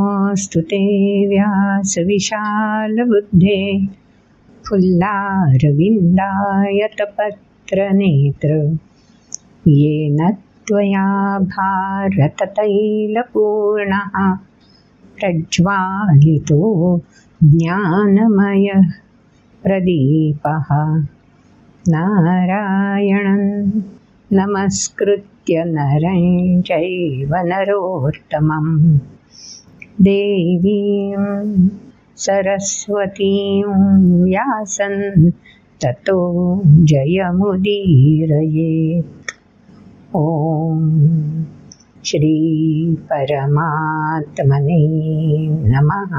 नमोऽस्तु ते व्यासविशालबुद्धे फुल्लारविन्दायतपत्रनेत्र येन त्वया भारततैलपूर्णः प्रज्वालितो ज्ञानमयः प्रदीपः नारायणं नमस्कृत्य नरं चैव नरोत्तमं देवीं सरस्वतीं व्यासं ततो जयमुदीरयेत्। ॐ श्री परमात्मने नमः।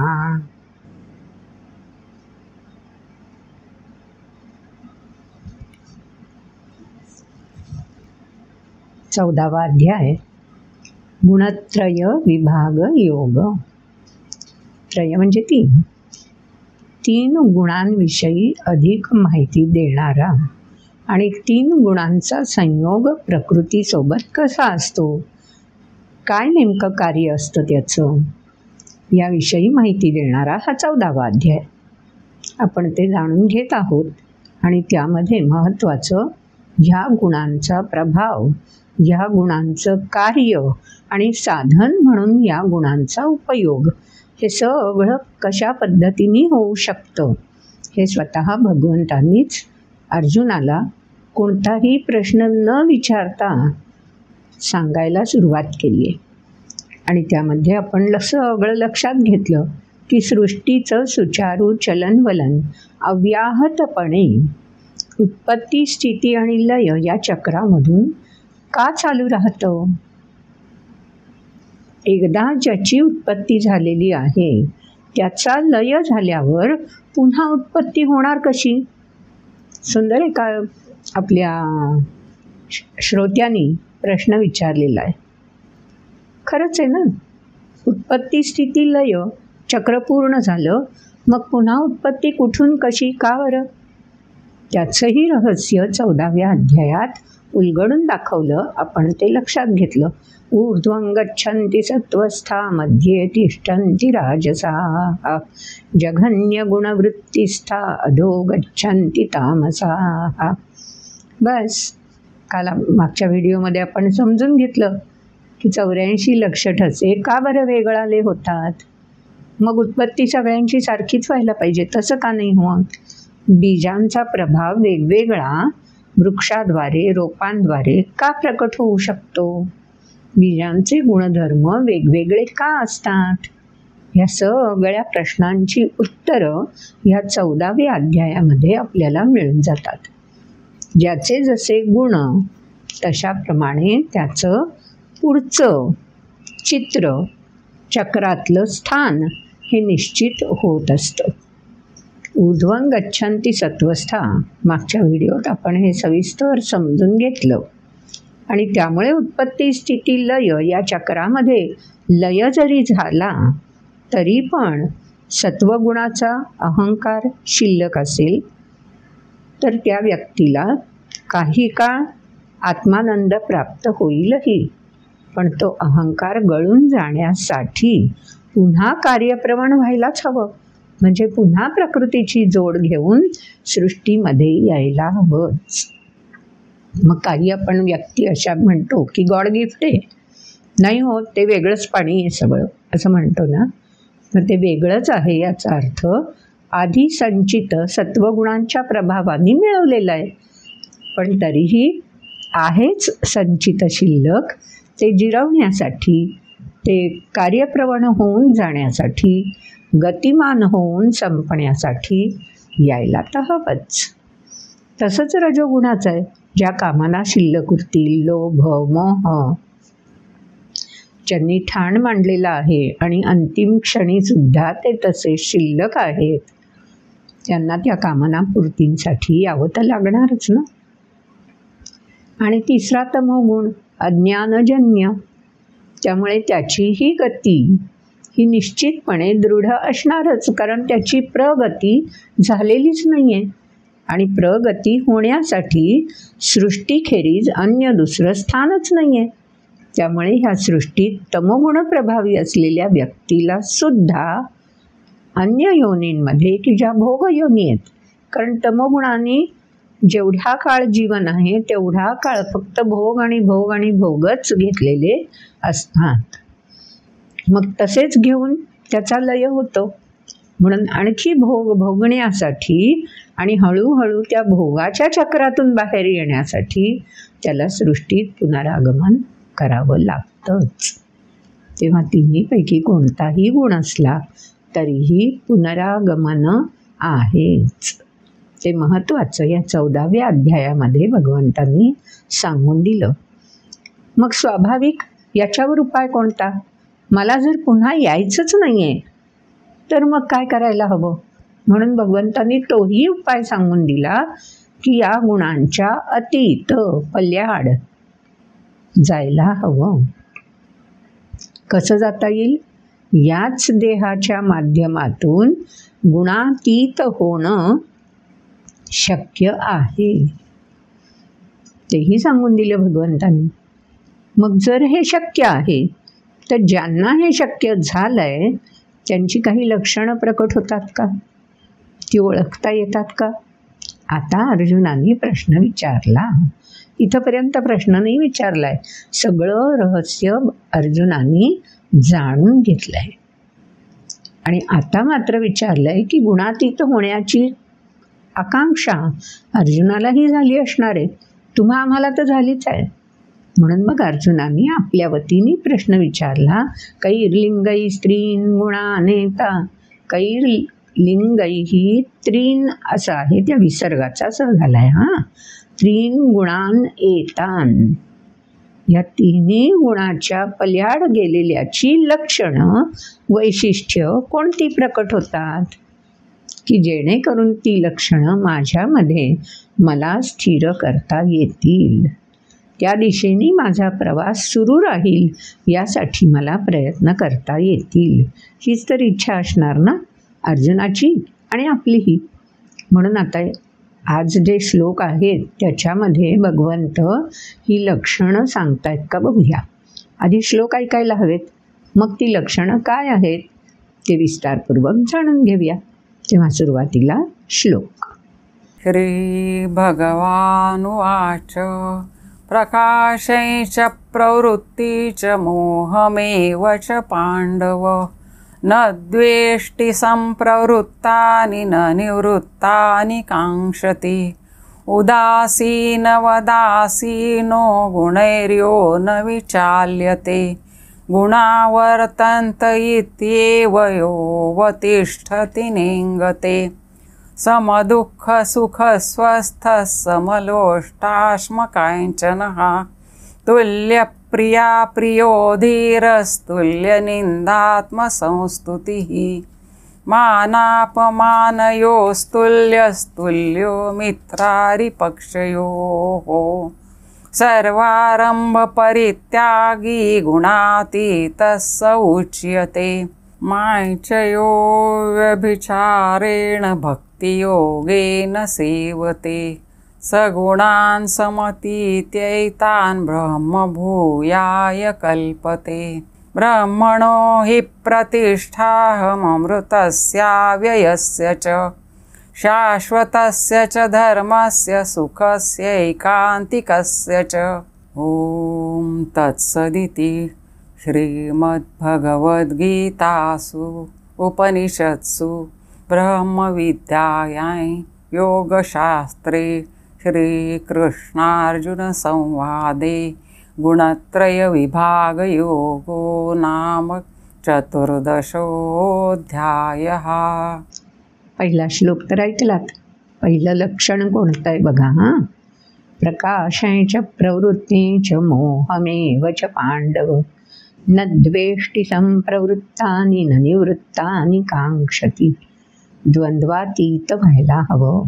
14वा अध्याय गुणत्रय विभाग योग। त्रय म्हणजे तीन गुणांविषयी अधिक माहिती देणारा आणि 3 गुणांचा संयोग प्रकृतीसोबत कसा असतो, काय नेमकं कार्य असतं त्याचं, याविषयी माहिती देणारा हा 14वा अध्याय. आपण ते जाणून घेत आहोत आणि त्यामध्ये महत्त्वाचं ह्या गुणांचा प्रभाव, ह्या गुणांचं कार्य आणि साधन म्हणून या गुणांचा उपयोग, हे सगळं कशा पद्धतीने होऊ शकतं हे स्वतः भगवंतांनीच अर्जुनाला कोणताही प्रश्न न विचारता सांगायला सुरुवात केली आहे. आणि त्यामध्ये आपण सगळं लक्षात घेतलं की सृष्टीचं सुचारू चलनवलन अव्याहतपणे उत्पत्ती, स्थिती आणि लय या चक्रामधून का चालू राहतं. एकदा ज्याची उत्पत्ती झालेली आहे त्याचा लय झाल्यावर पुन्हा उत्पत्ती होणार कशी. सुंदर एका आपल्या श्रोत्यांनी प्रश्न विचारलेला आहे. खरंच आहे ना, उत्पत्ती, स्थिती, लय चक्र पूर्ण झालं, मग पुन्हा उत्पत्ती कुठून, कशी, का बरं. त्याचंही रहस्य 14व्या अध्यायात उलगडून दाखवलं. आपण ते लक्षात घेतलं. ऊर्ध्वं गच्छन्ति सत्त्वस्था मध्ये तिष्ठन्ति राजसाः जघन्य गुणवृत्तिस्था अधो गच्छन्ति तामसाः. बस काल मागच्या व्हिडिओमध्ये आपण समजून घेतलं की 84 लक्ष ठसे का बरं वेगळाले होतात. मग उत्पत्ती सगळ्यांची सारखीच व्हायला पाहिजे, तसं का नाही होत. बीजांचा प्रभाव वेगवेगळा वृक्षाद्वारे, रोपांद्वारे का प्रकट होऊ शकतो. बीजांचे गुणधर्म वेगवेगळे का असतात. या सगळ्या प्रश्नांची उत्तरं ह्या 14व्या अध्यायामध्ये आपल्याला मिळून जातात. ज्याचे जसे गुण तशाप्रमाणे त्याचं पुढचं चित्र, चक्रातलं स्थान हे निश्चित होत असतं. ऊर्ध्वं गच्छन्ति सत्त्वस्था, मागच्या व्हिडिओत आपण हे सविस्तर समजून घेतलं. आणि त्यामुळे उत्पत्ती, स्थिती, लय या चक्रामध्ये लय जरी झाला तरी पण सत्वगुणाचा अहंकार शिल्लक असेल तर त्या व्यक्तीला काही काळ आत्मानंद प्राप्त होईलही, पण तो अहंकार गळून जाण्यासाठी पुन्हा कार्यप्रवण व्हायलाच हवं. म्हणजे पुन्हा प्रकृतीची जोड घेऊन सृष्टीमध्ये यायला हवंच. मग काही आपण व्यक्ती अशा म्हणतो की गॉड गिफ्ट आहे, नाही होत, ते वेगळंच पाणी आहे सगळं, असं म्हणतो ना. तर ते वेगळंच आहे याचा अर्थ आधी संचित सत्वगुणांच्या प्रभावाने मिळवलेलं आहे, पण तरीही आहेच संचित शिल्लक. ते जिरवण्यासाठी, ते कार्यप्रवण होऊन जाण्यासाठी, गतिमान होऊन संपण्यासाठी यायला तर हवंच. तसंच रजोगुणाचं आहे. ज्या कामाला शिल्लक उरतील, लोभ, मोह ज्यांनी ठाण मांडलेला आहे आणि अंतिम क्षणीसुद्धा ते तसे शिल्लक आहेत, त्यांना त्या कामना पूर्तींसाठी यावं तर लागणारच ना. आणि तिसरा तमोगुण अज्ञानजन्य, त्यामुळे त्याचीही गती ही निश्चितपणे दृढ असणारच, कारण त्याची प्रगती झालेलीच नाही आहे. आणि प्रगती होण्यासाठी सृष्टीखेरीज अन्य दुसरं स्थानच नाही आहे. त्यामुळे ह्या सृष्टीत तमोगुण प्रभावी असलेल्या व्यक्तीला सुद्धा अन्य योनींमध्ये की ज्या भोग योनी आहेत, कारण तमोगुणाने जेवढा काळ जीवन आहे तेवढा काळ फक्त भोग आणि भोग आणि भोगच घेतलेले असतात. मग तसेच घेऊन त्याचा लय होतो. म्हणून आणखी भोग भोगण्यासाठी आणि हळूहळू त्या भोगाच्या चक्रातून बाहेर येण्यासाठी त्याला सृष्टीत पुनरागमन करावं लागतंच. तेव्हा तिन्हीपैकी कोणताही गुण असला तरीही पुनरागमन आहेच. ते महत्त्वाचं या 14व्या अध्यायामध्ये भगवंतांनी सांगून दिलं. मग स्वाभाविक याच्यावर उपाय कोणता? मला जर पुन्हा यायचंच नाही आहे तर मग काय करायला हवं? म्हणून भगवंतांनी तोही उपाय सांगून दिला की या गुणांच्या अतीत पल्याड जायला हवं. कसं जाता येईल? याच देहाच्या माध्यमातून गुणातीत होणं शक्य आहे, तेही सांगून दिलं भगवंतांनी. मग जर हे शक्य आहे तर ज्यांना हे शक्य झालंय त्यांची काही लक्षणं प्रकट होतात का? ती ओळखता येतात का? आता अर्जुनाने प्रश्न विचारला. इथंपर्यंत प्रश्न नाही विचारलाय, सगळं रहस्य अर्जुनाने जाणून घेतलंय. आणि आता मात्र विचारलंय की गुणातीत होण्याची आकांक्षा अर्जुनालाही झाली असणार आहे. तुम्हा आम्हाला तर झालीच आहे. म्हणून मग अर्जुनाने आपल्या वतीने प्रश्न विचारला. कैर्लिंगै स्त्रीन गुणानेता. कैर्लिंगैही त्रीन असं आहे, त्या विसर्गाचा असं झालाय. त्रीन गुणान एतान. या तिन्ही गुणाच्या पल्याड गेलेल्याची लक्षणं वैशिष्ट्य कोणती प्रकट होतात की जेणेकरून ती लक्षणं माझ्यामध्ये मला स्थिर करता येतील, त्या दिशेने माझा प्रवास सुरू राहील, यासाठी मला प्रयत्न करता येतील. हीच तर इच्छा असणार ना अर्जुनाची आणि आपलीही. म्हणून आता आज जे श्लोक आहेत त्याच्यामध्ये भगवंत ही लक्षणं सांगतायत का बघूया. आधी श्लोक ऐकायला हवेत, मग ती लक्षणं काय आहेत ते विस्तारपूर्वक जाणून घेऊया. तेव्हा सुरुवातीला श्लोक. श्री भगवानुवाच प्रकाशै च प्रवृत्ति च मोहमेव च पाण्डव न द्वेष्टि सम्प्रवृत्तानि न निवृत्तानि काङ्क्षति उदासीनवदासीनो गुणैर्यो न विचाल्यते गुणावर्तन्त इत्येव योऽवतिष्ठति नेङ्गते समदुःखसुखस्वस्थः समलोष्टाश्मकाञ्चनः तुल्यप्रिया प्रियो धीरस्तुल्यनिन्दात्मसंस्तुतिः मानापमानयोस्तुल्यस्तुल्यो मित्रारिपक्षयोः सर्वारम्भपरित्यागी गुणातीतः स उच्यते माञ्चयो व्यभिचारेण भक्तियोगेन सेवते सगुणान् समतीत्यैतान् ब्रह्मभूयाय कल्पते ब्रह्मणो हि प्रतिष्ठाहममृतस्याव्ययस्य च शाश्वतस्य च धर्मस्य सुखस्यैकान्तिकस्य च। ॐ तत्सदिति श्रीमद्भगवद्गीतासु उपनिषत्सु ब्रह्मविद्यायां योगशास्त्रे श्रीकृष्णार्जुनसंवादे गुणत्रयविभागयोगो नाम 14. पहिला श्लोक तर ऐकलात. पहिलं लक्षण कोणतं आहे बघा. प्रकाशेच प्रवृत्तीच मोहमेव च पांडव न द्वेष्टि संप्रवृत्तानि न निवृत्तानि कांक्षति. द्वंद्वातीत व्हायला हवं,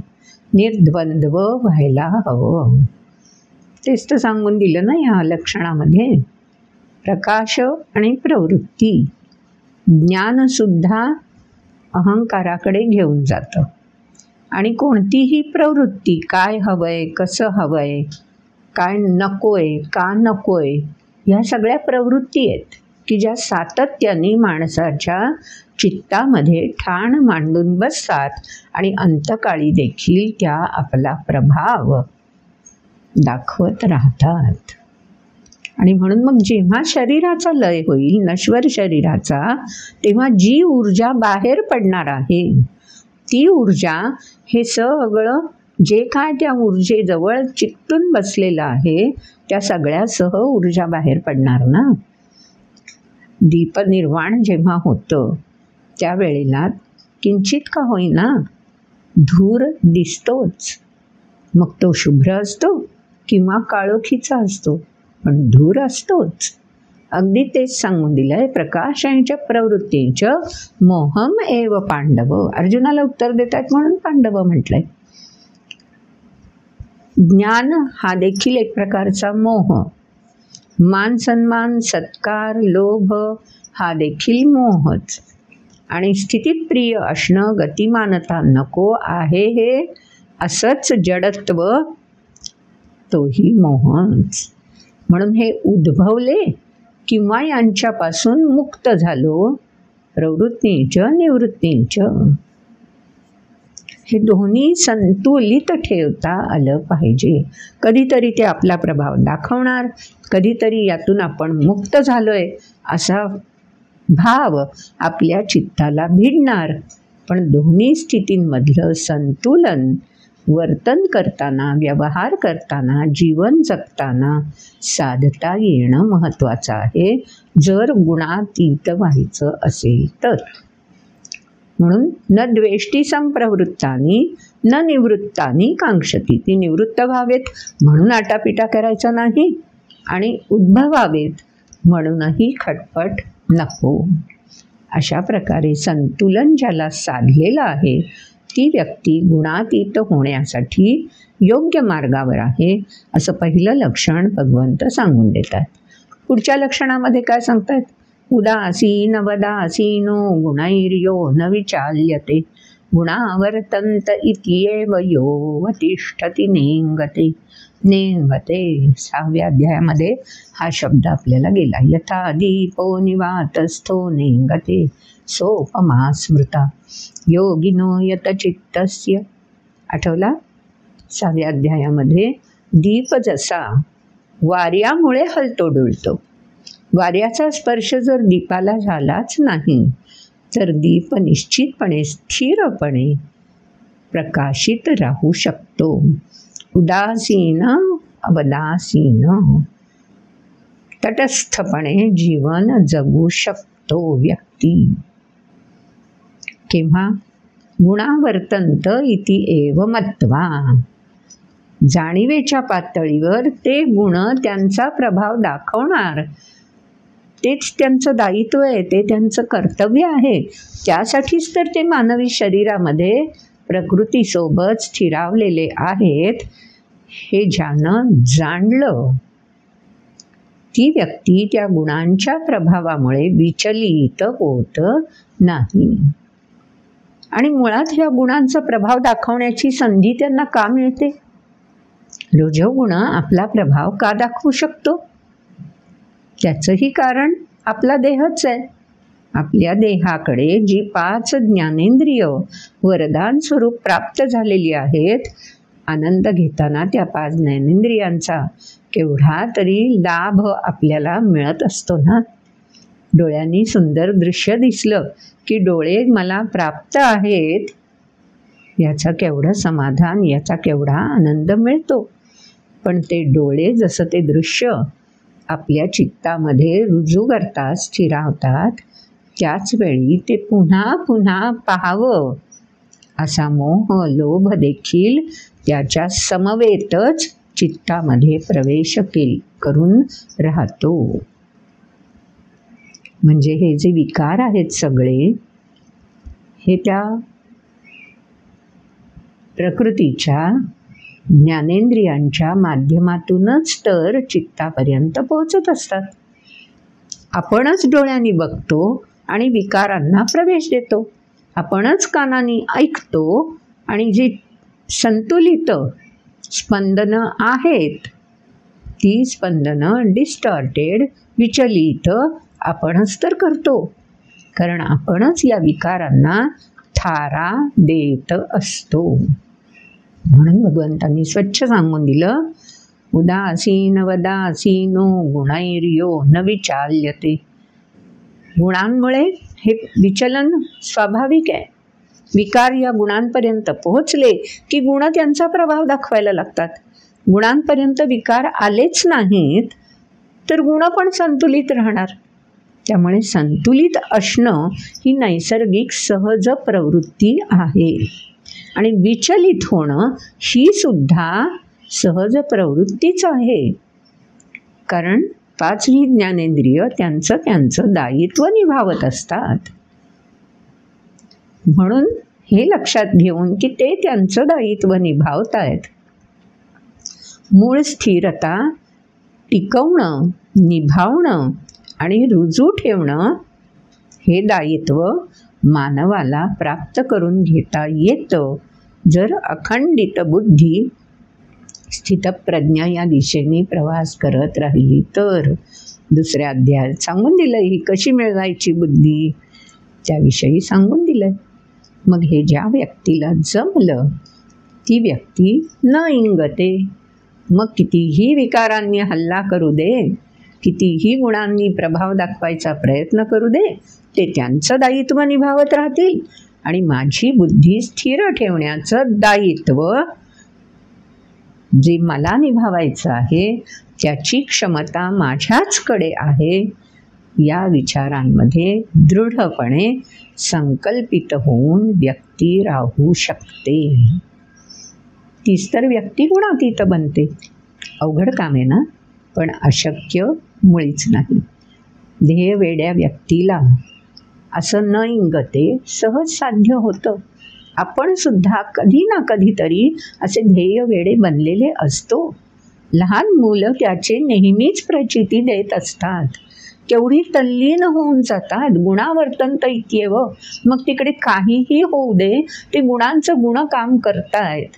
निर्द्वंद्व व्हायला हवं. तेच तर सांगून दिलं ना या लक्षणामध्ये. प्रकाश आणि प्रवृत्ती, ज्ञानसुद्धा अहंकाराकडे घेऊन जातं. आणि कोणतीही प्रवृत्ती, काय हवंय, कसं हवंय, काय नकोय, का नकोय, ह्या सगळ्या प्रवृत्ती आहेत की ज्या सातत्याने माणसाच्या चित्तामध्ये ठाण मांडून बसतात आणि अंतकाळी देखील त्या आपला प्रभाव दाखवत राहतात. आणि म्हणून मग जेव्हा शरीराचा लय होईल, नश्वर शरीराचा, तेव्हा जी ऊर्जा बाहेर पडणार आहे ती ऊर्जा, हे सगळं जे काय त्या ऊर्जेजवळ चिकटून बसलेलं आहे त्या सगळ्यासह ऊर्जा बाहेर पडणार ना. दीपनिर्वाण जेव्हा होतं त्यावेळेला किंचित का होईना धूर दिसतोच, मग तो शुभ्र असतो किंवा काळोखीचा असतो, पण धूर असतोच. अगदी तेच सांगून दिलं आहे, प्रकाशांच्या प्रवृत्तींचं मोहम एव पांडव. अर्जुनाला उत्तर देत आहेत म्हणून पांडव म्हटलंय. ज्ञान हा देखील एक प्रकारचा मोह, मान सन्मान सत्कार लोभ हा देखील मोहच, आणि स्थितीत प्रिय असणं, गतिमानता नको आहे हे असंच जडत्व, तोही मोहच. म्हणून हे उद्भवले किंवा यांच्यापासून मुक्त झालो, प्रवृत्तींचं निवृत्तींचं, हे दोन्ही संतुलित ठेवता आलं पाहिजे. कधीतरी ते आपला प्रभाव दाखवणार, कधीतरी यातून आपण मुक्त झालोय असा भाव आपल्या चित्ताला भिडणार. पण दोन्ही स्थितींमधलं संतुलन वर्तन करताना, व्यवहार करताना, जीवन जगताना साधता येणं महत्त्वाचं आहे, जर गुणातीत व्हायचं असेल तर. म्हणून न द्वेष्टी संप्रवृत्तानी न निवृत्तानी कांक्षती. ती निवृत्त व्हावेत म्हणून आटापिटा करायचा नाही, आणि उद्भवावेत म्हणूनही खटपट नको. अशा प्रकारे संतुलन ज्याला साधलेलं आहे ती व्यक्ती गुणातीत होण्यासाठी योग्य मार्गावर आहे, असं पहिलं लक्षण भगवंत सांगून देतात. पुढच्या लक्षणामध्ये काय सांगतात? उदासीन वदासीनो गुणैर्यो न विचाल्यते गुणावर्तन्त इत्येव यो तिष्ठति नेंगते. नेंगते 6व्या अध्यायामध्ये हा शब्द आपल्याला गेला. यथा दीपो निवातस्थो नेंगते सोपमा स्मृता योगिनो यतचित्तस्य. आठवला? 6व्या अध्यायामध्ये दीप जसा वाऱ्यामुळे हलतो डुलतो, वाऱ्याचा स्पर्श जर दीपाला झालाच नाही तर दीप निश्चितपणे स्थिरपणे प्रकाशित राहू शकतो. उदासीन अवदासीन तटस्थपणे जीवन जगू शकतो व्यक्ती. केव्हा? गुणावर्तंत इति एव मत्वा. जाणीवेच्या पातळीवर ते गुण त्यांचा प्रभाव दाखवणार, तेच त्यांचं दायित्व आहे, ते त्यांचं कर्तव्य आहे. त्यासाठीच तर ते मानवी शरीरामध्ये प्रकृतीसोबत स्थिरावलेले आहेत. हे ज्यानं जाणलं ती व्यक्ती त्या गुणांच्या प्रभावामुळे विचलित होत नाही. आणि मुळात ह्या गुणांचा प्रभाव दाखवण्याची संधी त्यांना का मिळते? रजोगुण आपला प्रभाव का दाखवू शकतो? त्याचंही कारण आपला देहच आहे. आपल्या देहाकडे जी 5 ज्ञानेंद्रिय वरदान स्वरूप प्राप्त झालेली आहेत, आनंद घेताना त्या 5 ज्ञानेंद्रियांचा केवढा तरी लाभ आपल्याला मिळत असतो ना. डोळ्यांनी सुंदर दृश्य दिसलं की डोळे मला प्राप्त आहेत याचा केवढं समाधान, याचा केवढा आनंद मिळतो. पण ते डोळे जसं ते दृश्य आपल्या चित्तामध्ये रुजू करतात, स्थिरावतात, त्याच वेळी ते पुन्हा पुन्हा पाहावं असा मोह लोभ देखील त्याच्या समवेतच चित्तामध्ये प्रवेश करून राहतो. म्हणजे हे जे विकार आहेत सगळे, हे त्या प्रकृतीच्या ज्ञानेंद्रियांच्या माध्यमातूनच तर चित्तापर्यंत पोहोचत असतात. आपणच डोळ्यांनी बघतो आणि विकारांना प्रवेश देतो, आपणच कानांनी ऐकतो आणि जी संतुलित स्पंदनं आहेत ती स्पंदनं डिस्टॉर्टेड, विचलित आपणच तर करतो, कारण आपणच या विकारांना थारा देत असतो. म्हणून भगवंतांनी स्वच्छ सांगून दिलं, उदासीन वदासीनो गुणैर्यो न विचाल्यते. गुणांमुळे हे विचलन स्वाभाविक आहे. विकार या गुणांपर्यंत पोहोचले की गुण त्यांचा प्रभाव दाखवायला लागतात. गुणांपर्यंत विकार आलेच नाहीत तर गुण पण संतुलित राहणार. त्यामुळे संतुलित असणं ही नैसर्गिक सहज प्रवृत्ती आहे आणि विचलित होणं ही सुद्धा सहज प्रवृत्तीच आहे. कारण 5 ज्ञानेंद्रिय त्यांचं दायित्व निभावत असतात. म्हणून हे लक्षात घेऊन की ते त्यांचं दायित्व निभावत आहेत. मूळ स्थिरता टिकवणं, निभावणं आणि रुजू ठेवणं हे दायित्व मानवाला प्राप्त करून घेता येतं जर अखंडित बुद्धी स्थितप्रज्ञा या दिशेने प्रवास करत राहिली तर. दुसऱ्या अध्यायात सांगून दिलं ही कशी मिळवायची बुद्धी, त्याविषयी सांगून दिलं. मग हे ज्या व्यक्तीला जमलं ती व्यक्ती न इंगते. मग कितीही विकारांनी हल्ला करू दे, कितीही गुणांनी प्रभाव दाखवायचा प्रयत्न करू दे, ते त्यांचं दायित्व निभावत राहतील आणि माझी बुद्धी स्थिर ठेवण्याचं दायित्व जे मला निभावायचं आहे त्याची क्षमता माझ्याचकडे आहे या विचारांमध्ये दृढपणे संकल्पित होऊन व्यक्ती राहू शकते. तीच तर व्यक्ती गुणातीत बनते. अवघड काम आहे ना, पण अशक्य मुळीच नाही. ध्येयवेड्या व्यक्तीला असं न इंगते सहज साध्य होतं. आपण सुद्धा कधी ना कधीतरी असे ध्येयवेडे बनलेले असतो. लहान मुलं त्याचे नेहमीच प्रचिती देत असतात. केवढी तल्लीन होऊन जातात. गुणावर्तंत इत्येव. मग तिकडे काहीही होऊ दे, ते गुणांचं गुणकाम करतायत.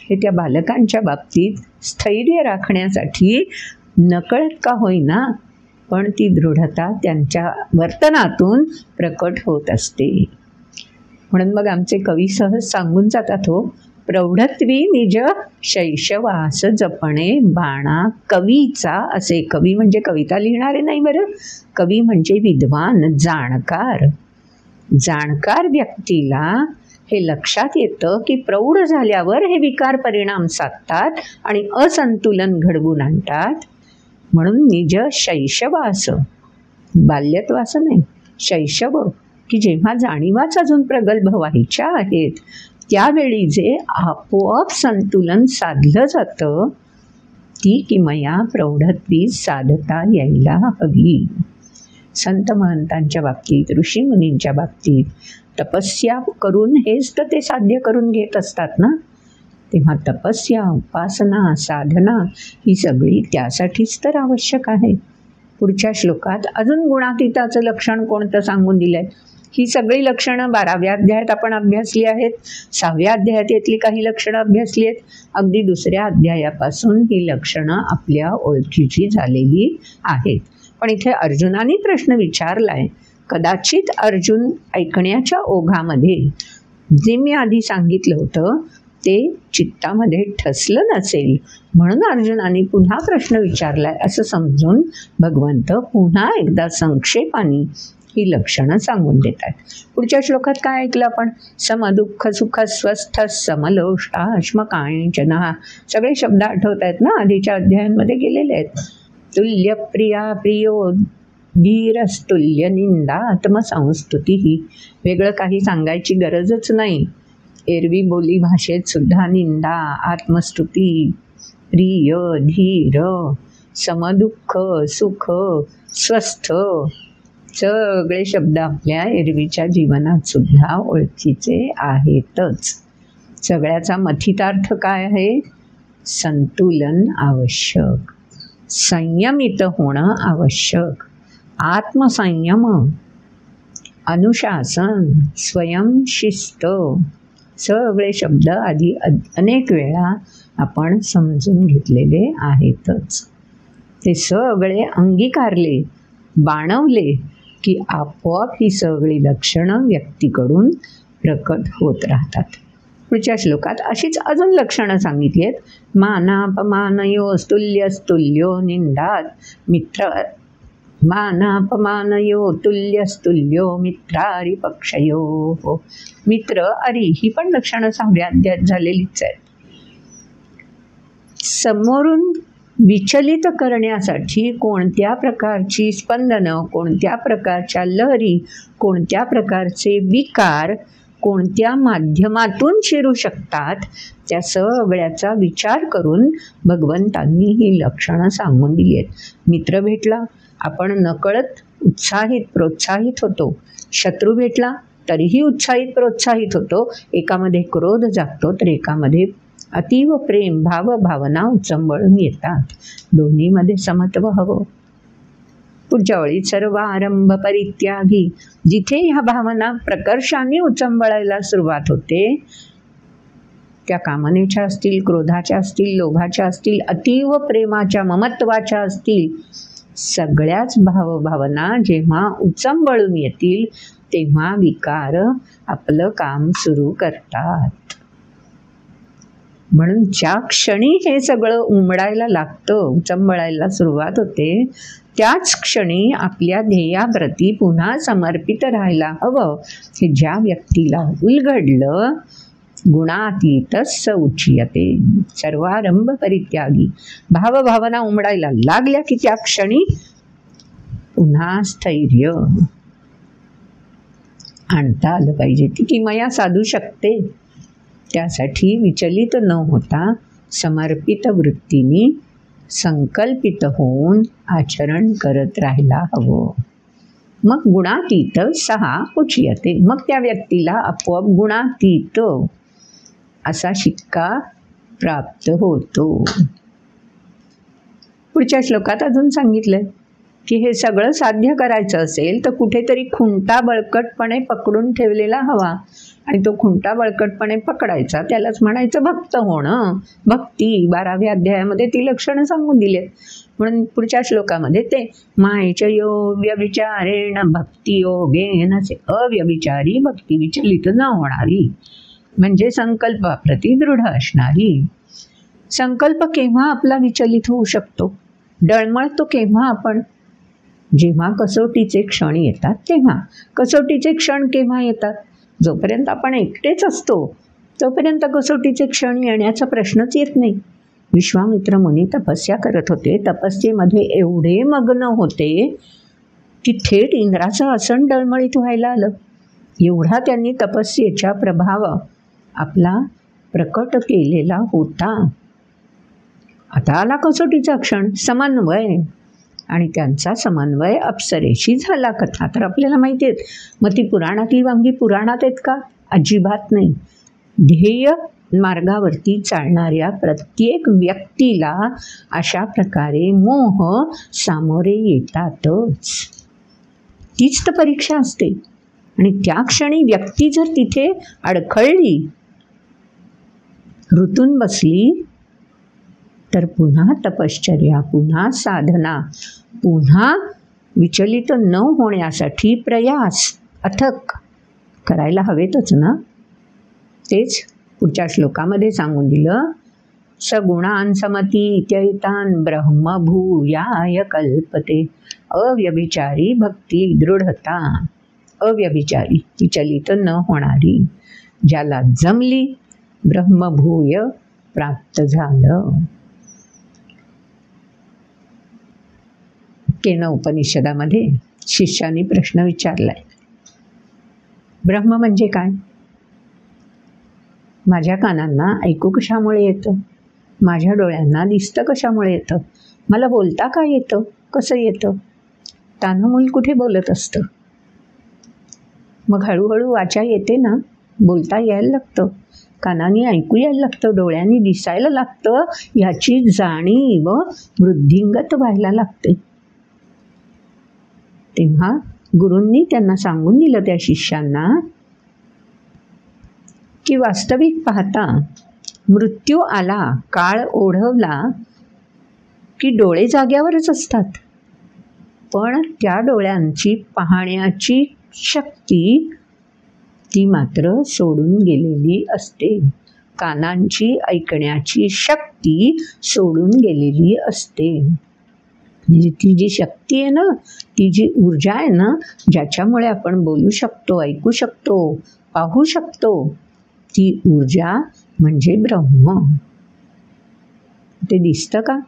हे त्या बालकांच्या बाबतीत स्थैर्य राखण्यासाठी नकळत का होईना पण ती दृढता त्यांच्या वर्तनातून प्रकट होत असते. म्हणून मग आमचे कवी सहज सांगून जातात हो, प्रौढत्वी निज शैशवास जपणे बाणा कवीचा असे. कवी म्हणजे कविता लिहिणारे नाही बरं, कवी म्हणजे विद्वान, जाणकार. जाणकार व्यक्तीला हे लक्षात येतं की प्रौढ झाल्यावर हे विकार परिणाम साधतात आणि असंतुलन घडवून आणतात. म्हणून निज शैशवास, बाल्यत्वास नाही, शैशव, की जेव्हा जाणीवाच अजून प्रगल्भ व्हायच्या आहेत त्यावेळी जे आपोआप संतुलन साधलं जातं ती किमया प्रौढत्वी साधता यायला हवी. संत महंतांच्या बाबतीत, ऋषीमुनींच्या बाबतीत तपस्या करून हेच तर ते साध्य करून घेत असतात ना. तेव्हा तपस्या, उपासना, साधना ही सगळी त्यासाठीच तर आवश्यक आहे. पुढच्या श्लोकात अजून गुणातीताचं लक्षण कोणतं सांगून दिलं आहे. ही सगळी लक्षणं 12व्या अध्यायात आपण अभ्यासली आहेत. 6व्या अध्यायात यातली काही लक्षणं अभ्यासली आहेत. अगदी 2ऱ्या अध्यायापासून ही लक्षणं आपल्या ओळखीची झालेली आहेत. पण इथे अर्जुनाने प्रश्न विचारला आहे. कदाचित अर्जुन ऐकण्याच्या ओघामध्ये जे मी आधी सांगितलं होतं ते चित्तामध्ये ठसलं नसेल म्हणून अर्जुनाने पुन्हा प्रश्न विचारला आहे असं समजून भगवंत पुन्हा एकदा संक्षेपाने ही लक्षणं सांगून देतात. पुढच्या श्लोकात काय ऐकलं आपण? समदुःख सुख स्वस्थ समलोष्टाश्मकांचनः. सगळे शब्द आठवत आहेत ना, आधीच्या अध्यायांमध्ये गेलेले आहेत. तुल्य प्रिया प्रियो धीरस्तुल्य निंदात्मसंस्तुती. वेगळं काही सांगायची गरजच नाही. एरवी बोली भाषेत सुद्धा निंदा, आत्मस्तुती, प्रिय, धीर, समदुःख, सुख, स्वस्थ सगळे शब्द आपल्या एरवीच्या जीवनात सुद्धा ओळखीचे आहेतच. सगळ्याचा मथितार्थ काय आहे? संतुलन आवश्यक, संयमित होणं आवश्यक, आत्मसंयम, अनुशासन, स्वयंशिस्त सगळे शब्द आधी अनेक वेळा आपण समजून घेतलेले आहेतच. ते सगळे अंगीकारले, बाणवले की आपोआप ही सगळी लक्षणं व्यक्तीकडून प्रकट होत राहतात. पुढच्या श्लोकात अशीच अजून लक्षणं सांगितली आहेत. मानापमानयो स्तुल्यस्तुल्यो निंदात मित्र, मानापमानयो तुल्यस्तुल्यो मित्रारी पक्षयो. मित्र अरी ही पण लक्षणं 6व्या अध्यायात झालेलीच आहेत. समोरून विचलित करण्यासाठी कोणत्या प्रकारची स्पंदनं, कोणत्या प्रकारच्या लहरी, कोणत्या प्रकारचे विकार कोणत्या माध्यमातून शिरू शकतात, त्या सगळ्याचा विचार करून भगवंतांनी ही लक्षणं सांगून दिली आहेत. मित्र भेटला, आपण नकळत उत्साहित प्रोत्साहित होतो. शत्रू भेटला तरीही उत्साहित प्रोत्साहित होतो. एकामध्ये क्रोध जागतो तर एकामध्ये अतीव प्रेम भावना उचंबळून येतात. दोन्हीमध्ये समत्व हवं. पुढच्या वेळी सर्व आरंभ परित्यागी, जिथे ह्या भावना प्रकर्षाने उचंबळायला सुरुवात होते, त्या कामनेच्या असतील, क्रोधाच्या असतील, लोभाच्या असतील, अतीव प्रेमाच्या, ममत्वाच्या असतील, सगळ्याच भावभावना जेव्हा उचंबळून येतील तेव्हा विकार आपलं काम सुरू करतात. म्हणून ज्या क्षणी हे सगळं उमडायला लागतं, उचंबळायला सुरुवात होते, त्याच क्षणी आपल्या ध्येयाप्रती पुन्हा समर्पित राहायला हवं. हे ज्या व्यक्तीला उलगडलं, गुणातीतस्य उच्यते सर्वारंभ परित्यागी. भावभावना उमडायला लागल्या की त्या क्षणी पुन्हा स्थैर्य आणता आलं पाहिजे. ती किमया साधू शकते. त्यासाठी विचलित न होता समर्पित वृत्तीने संकल्पित होऊन आचरण करत राहायला हवं. मग गुणातीत सहा उच्यते. मग त्या व्यक्तीला आपोआप गुणातीत असा शिक्का प्राप्त होतो. पुढच्या श्लोकात अजून सांगितलंय की हे सगळं साध्य करायचं असेल तर कुठेतरी खुंटा बळकटपणे पकडून ठेवलेला हवा. आणि तो खुंटा बळकटपणे पकडायचा, त्यालाच म्हणायचं भक्त होणं. भक्ती 12व्या अध्यायामध्ये ती लक्षणं सांगून दिलेत. म्हणून पुढच्या श्लोकामध्ये ते मायचयो व्यभिचारेण भक्ती योगेन, अव्यभिचारी भक्ती, विचलित न होणारी, म्हणजे संकल्पाप्रती दृढ असणारी. संकल्प केव्हा आपला विचलित होऊ शकतो, डळमळतो केव्हा आपण, जेव्हा कसोटीचे क्षण येतात तेव्हा. कसोटीचे क्षण केव्हा येतात, जोपर्यंत आपण एकटेच असतो तोपर्यंत कसोटीचे क्षण येण्याचा प्रश्नच येत नाही. विश्वामित्र मुनी तपस्या करत होते. तपस्येमध्ये एवढे मग्न होते की थेट इंद्राचं आसन डळमळीत व्हायला आलं. एवढा त्यांनी तपस्येचा प्रभाव आपला प्रकट केलेला होता. आता आला कसोटीचा क्षण, समन्वय, आणि त्यांचा समन्वय अप्सरेशी झाला. कथा तर आपल्याला माहिती आहेत. मग ती पुराणातली वांगी पुराणात आहेत का? अजिबात नाही. ध्येय मार्गावरती चालणाऱ्या प्रत्येक व्यक्तीला अशा प्रकारे मोह सामोरे येतातच. तीच तर परीक्षा असते. आणि त्या क्षणी व्यक्ती जर तिथे अडखळली, ऋतून बसली, तर पुन्हा तपश्चर्या, पुन्हा साधना, पुन्हा विचलित न होण्यासाठी प्रयास अथक करायला हवेतच ना. तेच पुढच्या श्लोकामध्ये सांगून दिलं. सगुणान समती इत्यैतान ब्रह्मभूयाय कल्पते, अव्यभिचारी भक्ती दृढता. अव्यभिचारी, विचलित न होणारी, ज्याला जमली, ब्रह्मभूय प्राप्त झालं. केन उपनिषदामध्ये शिष्याने प्रश्न विचारलाय, ब्रह्म म्हणजे काय? माझ्या कानांना ऐकू कशामुळे येतं, माझ्या डोळ्यांना दिसतं कशामुळे येतं, मला बोलता का येतं, कसं येतं? तान्हं मूल कुठे बोलत असतं. मग हळूहळू वाचा येते ना, बोलता यायला लागतं, कानाने ऐकू यायला लागतं, डोळ्यांनी दिसायला लागतं. ह्याची जाणीव वृद्धिंगत व्हायला लागते. तेव्हा गुरूंनी त्यांना सांगून दिलं, त्या शिष्यांना, की वास्तविक पाहता मृत्यू आला, काळ ओढवला की डोळे जाग्यावरच असतात, पण त्या डोळ्यांची पाहण्याची शक्ती ती मात्र सोडून गेलेली असते. कानांची ऐकण्याची शक्ती सोडून गेलेली असते. म्हणजे ती जी शक्ती आहे ना, ती जी ऊर्जा आहे ना, ज्याच्यामुळे आपण बोलू शकतो, ऐकू शकतो, पाहू शकतो, ती ऊर्जा म्हणजे ब्रह्म. ते दिसतं का?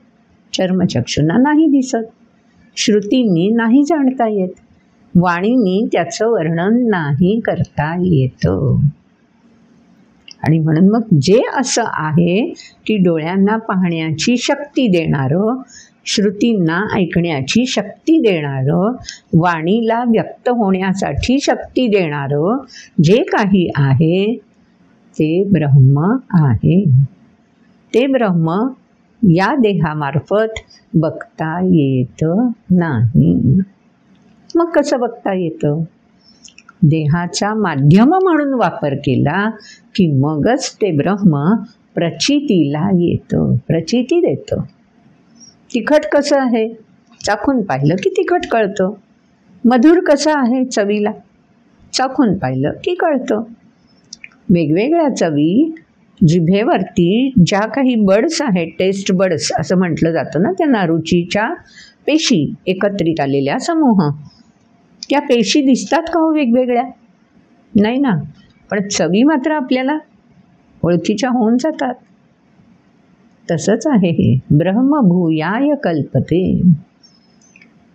चर्मचक्षुंना नाही दिसत, श्रुतींनी नाही जाणता येत, वाणीनी त्याचं वर्णन नाही करता येतं. आणि म्हणून मग जे असं आहे की डोळ्यांना पाहण्याची शक्ती देणारं, श्रुतींना ऐकण्याची शक्ती देणारं, वाणीला व्यक्त होण्यासाठी शक्ती देणारं जे काही आहे ते ब्रह्म आहे. ते ब्रह्म या देहामार्फत बघता येत नाही. मग कसं बघता येतं? देहाचा माध्यम म्हणून वापर केला की मगच ते ब्रह्म प्रचितीला येतं, प्रचिती देतं. तिखट कसं आहे? चाखून पाहिलं की तिखट कळतं. मधुर कसं आहे चवीला? चाखून पाहिलं की कळतं. वेगवेगळ्या चवी जिभेवरती ज्या काही बड्स आहेत, टेस्ट बड्स असं म्हटलं जातं ना त्यांना, रुचीच्या पेशी एकत्रित आलेल्या समूह, त्या पेशी दिसतात का हो वेगवेगळ्या? नाही ना, पण चवी मात्र आपल्याला ओळखीच्या होऊन जातात. तसंच आहे हे. ब्रह्मभूयाय कल्पते.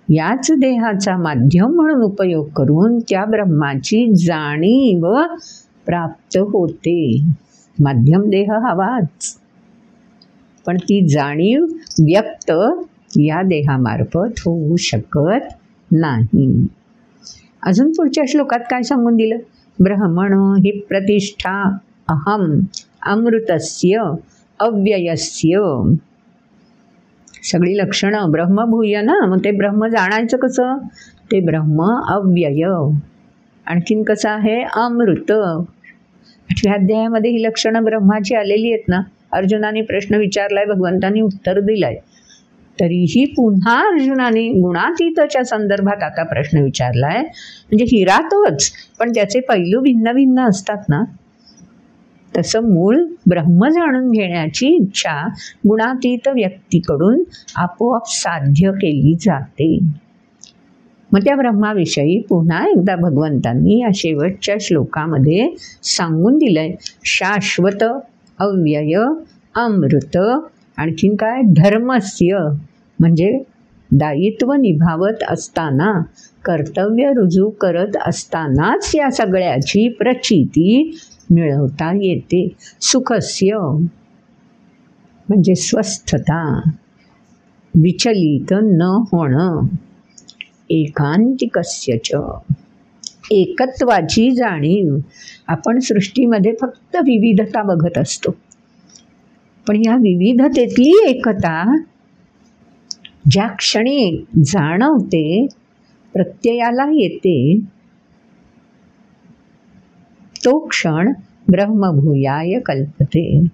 याच देहाचा माध्यम म्हणून उपयोग करून त्या ब्रह्माची जाणीव प्राप्त होते. माध्यम देह हवाच, पण ती जाणीव व्यक्त या देहामार्फत होऊ शकत नाही. अजून पुढच्या श्लोकात काय सांगून दिलं? ब्रह्मणो हि प्रतिष्ठा अहम अमृतस्य अव्ययस्य. सगळी लक्षणं ब्रह्मभूय ना, मग ते ब्रह्म जाणायचं कसं? ते ब्रह्म अव्यय, आणखीन कसं आहे? अमृत. 8व्या अध्यायामध्ये ही लक्षणं ब्रह्माची आलेली आहेत ना. अर्जुनाने प्रश्न विचारलाय, भगवंतांनी उत्तर दिलंय, तरीही पुन्हा अर्जुनाने गुणातीतच्या संदर्भात आता प्रश्न विचारलाय. म्हणजे हिरा तोच, पण त्याचे पैलू भिन्न भिन्न असतात ना. तसं मूळ ब्रह्म जाणून घेण्याची इच्छा गुणातीत व्यक्तीकडून आपोआप साध्य केली जाते. मग त्या ब्रह्माविषयी पुन्हा एकदा भगवंतांनी या शेवटच्या श्लोकामध्ये सांगून दिलंय. शाश्वत अव्यय अमृत, आणखीन काय? धर्मस्य, म्हणजे दायित्व निभावत असताना, कर्तव्य रुजू करत असतानाच या सगळ्याची प्रचिती मिळवता येते. सुखस्य, म्हणजे स्वस्थता, विचलित न होणं. एकांतिकस्य च, एकत्वाची जाणीव. आपण सृष्टीमध्ये फक्त विविधता बघत असतो, पण या विविधतेतली एकता ज्या क्षणी जाणवते, प्रत्ययाला येते, तो क्षण ब्रह्मभूयाय कल्पते.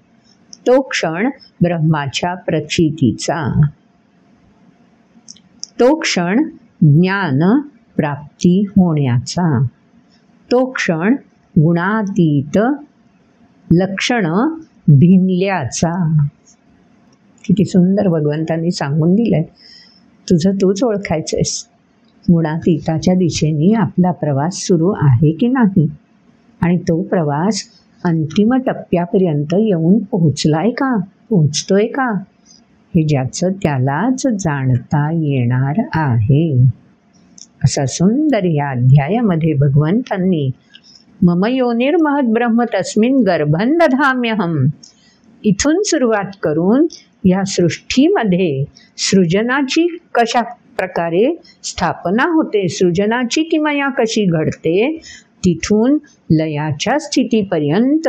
तो क्षण ब्रह्माच्या प्रचितीचा, तो क्षण ज्ञान प्राप्ती होण्याचा, तो क्षण गुणातीत लक्षण भिनल्याचा. किती सुंदर भगवंतांनी सांगून दिलंय. तुझं तूच ओळखायचंयस. गुणातीताच्या दिशेने आपला प्रवास सुरू आहे की नाही, आणि तो प्रवास अंतिम टप्प्यापर्यंत येऊन पोहोचलाय का, पोहोचतोय का, हे ज्याचं त्यालाच जाणता येणार आहे. असा सुंदर या अध्यायामध्ये भगवंतांनी मम योनिर्महद् ब्रह्म तस्मिन् गर्भं दधाम्यहम इथून सुरुवात करून या सृष्टीमध्ये सृजनाची कशा प्रकारे स्थापना होते, सृजनाची किमया कशी घडते, तिथून लयाच्या स्थितीपर्यंत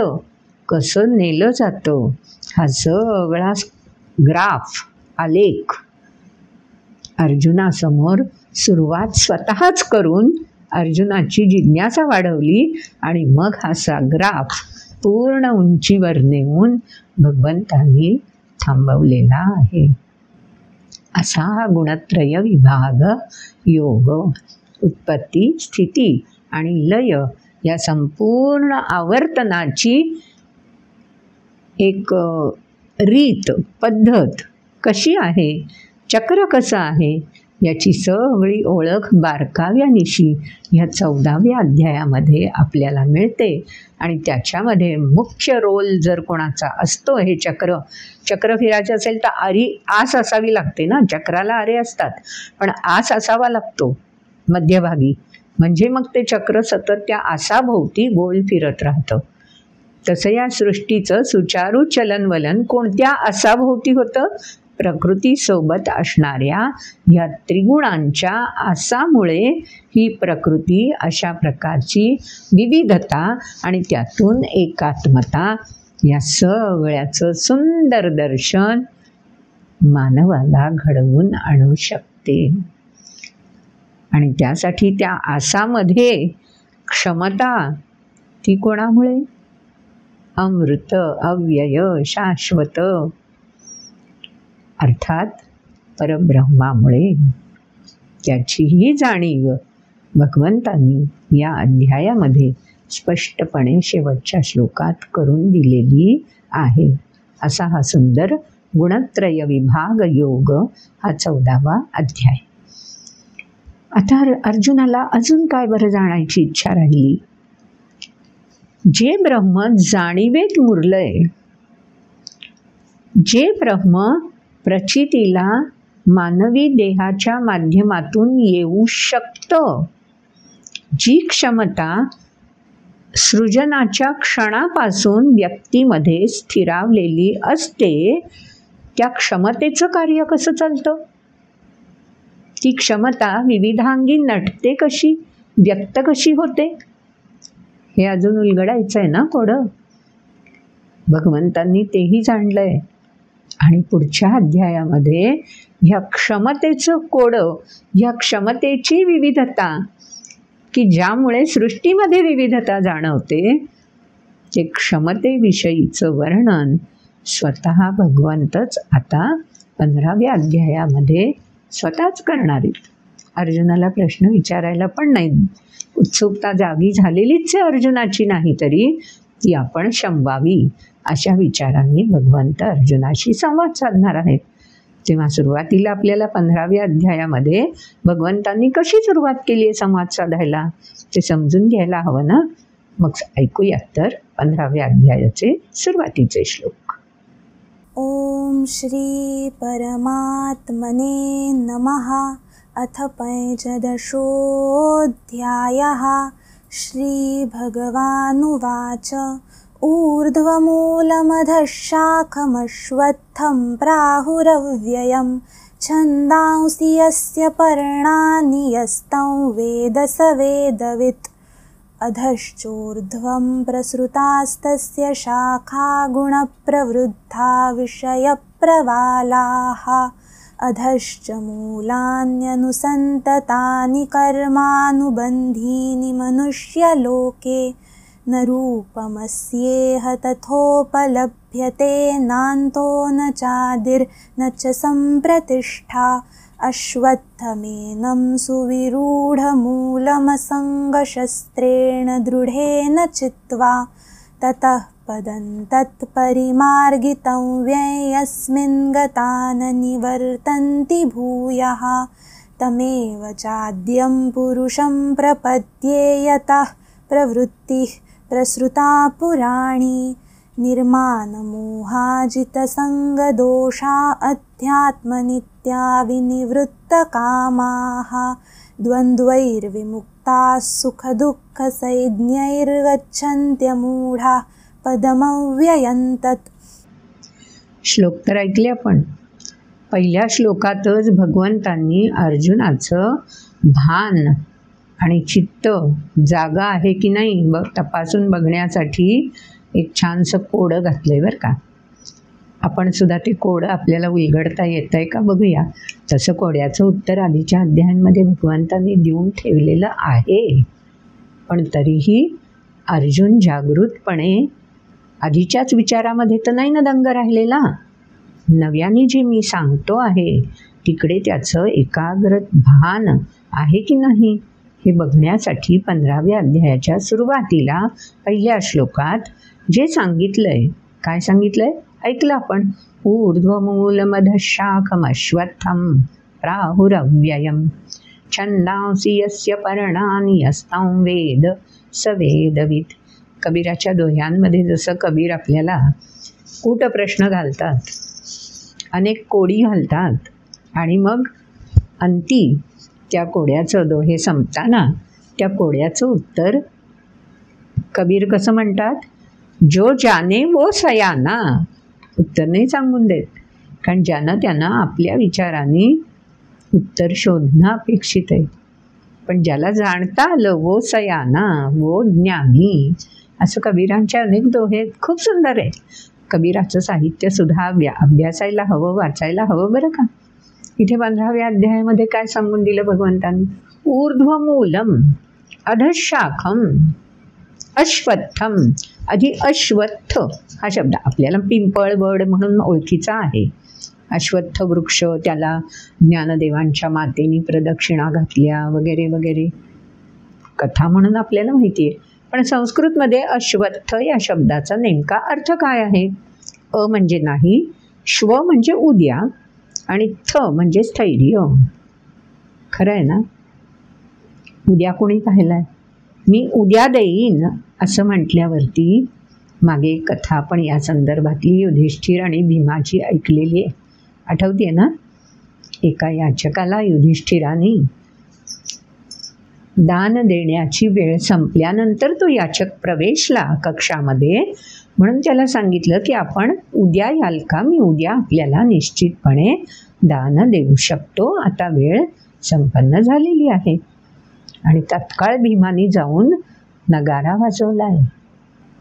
कसं नेलं जातं, हा सगळा ग्राफ, आलेख अर्जुनासमोर सुरुवात स्वतःच करून अर्जुनाची जिज्ञासा वाढवली, आणि मग हा ग्राफ पूर्ण उंचीवर नेऊन भगवंतांनी थांबवलेला आहे. असा हा गुणत्रय विभाग योग, उत्पत्ती, स्थिती आणि लय या संपूर्ण आवर्तनाची एक रीत, पद्धत कशी आहे, चक्र कसं आहे, याची सगळी ओळख बारकाव्यानिशी ह्या 14व्या अध्यायामध्ये आपल्याला मिळते. आणि त्याच्यामध्ये मुख्य रोल जर कोणाचा असतो, हे चक्र फिरायचं असेल तर आस असावी लागते ना. चक्राला आरे असतात, पण आस असावा लागतो मध्यभागी, म्हणजे मग ते चक्र सतत त्या आसाभोवती गोल फिरत राहतं. तसं या सृष्टीचं सुचारू चलनवलन कोणत्या आसाभोवती होतं? प्रकृतीसोबत असणाऱ्या या त्रिगुणांच्या आसामुळे ही प्रकृती अशा प्रकारची विविधता आणि त्यातून एकात्मता या सगळ्याचं सुंदर दर्शन मानवाला घडवून आणू शकते. आणि त्यासाठी त्या आसामध्ये क्षमता ती कोणामुळे? अमृत, अव्यय, शाश्वत अर्थात परब्रह्मामुळे. त्याचीही जाणीव भगवंतांनी या अध्यायामध्ये स्पष्टपणे शेवटच्या श्लोकात करून दिलेली आहे. असा हा सुंदर गुणत्रय विभाग योग हा 14वा अध्याय. आता अर्जुनाला अजून काय बरं जाणायची इच्छा राहिली? जे ब्रह्म जाणीवेत मुरलय, जे ब्रह्म प्रचितीला मानवी देहाच्या माध्यमातून येऊ शकतं, जी क्षमता सृजनाच्या क्षणापासून व्यक्तीमध्ये स्थिरावलेली असते, त्या क्षमतेचं कार्य कसं चालतं? ती क्षमता विविधांगी नटते कशी, व्यक्त कशी होते, हे अजून उलगडायचं आहे ना कोडं. भगवंतांनी तेही जाणलंय. आणि पुढच्या अध्यायामध्ये ह्या क्षमतेचं कोडं, ह्या क्षमतेची विविधता की ज्यामुळे सृष्टीमध्ये विविधता जाणवते, ते क्षमतेविषयीचं वर्णन स्वतः भगवंतच आता 15व्या अध्यायामध्ये स्वतःच करणार आहेत. अर्जुनाला प्रश्न विचारायला पण नाही. उत्सुकता जागी झालेलीच आहे अर्जुनाची, नाही तरी ती आपण शमवावी अशा विचारांनी भगवंत अर्जुनाशी संवाद साधणार आहेत. तेव्हा सुरुवातीला आपल्याला 15व्या अध्यायामध्ये भगवंतांनी कशी सुरुवात केली आहे संवाद साधायला ते समजून घ्यायला हवं ना. मग ऐकूयात तर 15व्या अध्यायाचे सुरुवातीचे श्लोक. ओम श्री परमात्मने नमः. अथ पंचदशोऽध्यायः. श्रीभगवानुवाच ऊर्ध्वमूलमधः शाखमश्वत्थं प्राहुरव्ययं छन्दांसि यस्य पर्णानि यस्तं वेद स वेदवित्. अधश्चोर्ध्वं प्रसृतास्तस्य शाखा गुणप्रवृद्धा विषयप्रवालाः. अधश्च मूलान्यनुसन्ततानि कर्मानुबन्धीनि मनुष्यलोके. न रूपमस्येह तथोपलभ्यते नान्तो न चादिर्न च सम्प्रतिष्ठा. अश्वत्थमेनं सुविरूढमूलमसङ्गशस्त्रेण दृढेन चित्वा. ततः पदं तत्परिमार्गितं यस्मिन् गता न निवर्तन्ति भूयः. तमेव चाद्यं पुरुषं प्रपद्ये यतः प्रवृत्तिः प्रसृता पुराणी. निर्मानमोहाजितसङ्गदोषा अध्यात्मनित्या विनिवृत्तकामाः. द्वन्द्वैर्विमुक्ताः सुखदुःखसंज्ञैर्गच्छन्त्यमूढाः पदमव्ययं तत्. श्लोक तर ऐकले आपण. पहिल्या श्लोकातच भगवंतांनी अर्जुनाचं भान आणि चित्त जागा आहे की नाही तपासून बघण्यासाठी एक छानसं कोडं घातलं आहे बरं का. आपण सुद्धा ते कोडं आपल्याला उलगडता येतं आहे का बघूया. तसं कोड्याचं उत्तर आधीच्या अध्यायांमध्ये भगवंतांनी देऊन ठेवलेलं आहे. पण तरीही अर्जुन जागृतपणे आधीच्याच विचारामध्ये तर नाही ना दंग राहिलेला. नव्याने जे मी सांगतो आहे तिकडे त्याचं एकाग्र भान आहे की नाही हे बघण्यासाठी 15व्या अध्यायाच्या सुरुवातीला पहिल्या श्लोकात जे सांगितलंय, काय सांगितलंय ऐकलं आपण. ऊर्ध्वमूलमधशाखमश्वत्थं प्राहुरव्ययम् छंदांसि यस्य पर्णानि यस्तं वेद स वेदवित्. कबीराच्या दोह्यांमध्ये जसं कबीर आपल्याला कूटप्रश्न घालतात, अनेक कोडी घालतात आणि मग अंती त्या कोड्याचं दोहे संपताना त्या कोड्याचं उत्तर कबीर कसं म्हणतात, जो जाने वो सयाना. उत्तर नाही सांगून देत, कारण ज्यानं त्यांना आपल्या विचाराने उत्तर शोधणं अपेक्षित आहे. पण ज्याला जाणता आलं वो सयाना, वो ज्ञानी, असं कबीरांचे अनेक दोहे आहेत. खूप सुंदर आहे. कबीराचं साहित्यसुद्धा अभ्यासायला हवं, वाचायला हवं बरं का. इथे 15व्या अध्यायामध्ये काय सांगून दिलं भगवंतांनी, ऊर्ध्वमूलम अधशाखम अश्वत्थम. आधी अश्वत्थ हा शब्द आपल्याला पिंपळ वड म्हणून ओळखीचा आहे. अश्वत्थ वृक्ष, त्याला ज्ञानदेवांच्या मातेनी प्रदक्षिणा घातल्या वगैरे वगैरे कथा म्हणून आपल्याला माहिती आहे. पण संस्कृतमध्ये अश्वत्थ या शब्दाचा नेमका अर्थ काय आहे? अ म्हणजे नाही, श्व म्हणजे उद्या आणि थ म्हणजे स्थैर्य. खरं आहे ना? उद्या कोणी पाहिलाय? मी उद्या देईन असं म्हटल्यावरती मागे एक कथा पण या संदर्भातली युधिष्ठिर आणि भीमाची ऐकलेली आहे. आठवते ना? एका याचकाला युधिष्ठिराने दान देण्याची वेळ संपल्यानंतर तो याचक प्रवेशला कक्षामध्ये, म्हणून त्याला सांगितलं की आपण उद्या याल का? मी उद्या आपल्याला निश्चितपणे दान देऊ शकतो, आता वेळ संपन्न झालेली आहे. आणि तत्काळ भीमाने जाऊन नगारा वाजवला आहे.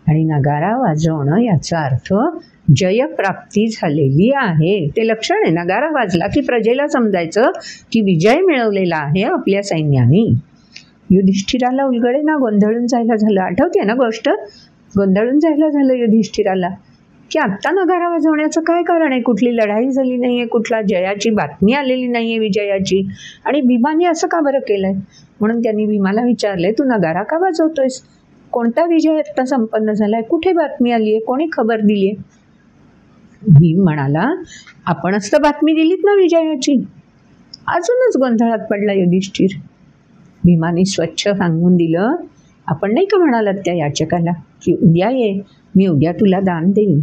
आणि नगारा वाजवणं याचा अर्थ जयप्राप्ती झालेली आहे. ते लक्षण आहे. नगारा वाजला की प्रजेला समजायचं की विजय मिळवलेला आहे आपल्या सैन्याने. युधिष्ठिराला उलगडे गोंधळून जायला झालं. आठवते ना गोष्ट? गोंधळून जायला झालं युधिष्ठिराला की आत्ता नगारा वाजवण्याचं काय कारण आहे? कुठली लढाई झाली नाही आहे, कुठला जयाची बातमी आलेली नाही आहे विजयाची, आणि भीमाने असं का बरं केलं आहे? म्हणून त्यांनी भीमाला विचारले, तू नगारा का वाजवतोयस? कोणता विजय आत्ता संपन्न झाला आहे? कुठे बातमी आली आहे? कोणी खबर दिली आहे? भीम म्हणाला, आपणच तर बातमी दिलीत ना विजयाची. अजूनच गोंधळात पडला युधिष्ठिर. भीमाने स्वच्छ सांगून दिलं, आपण नाही का म्हणालात त्या याचकाला की उद्या ये, मी उद्या तुला दान देईन.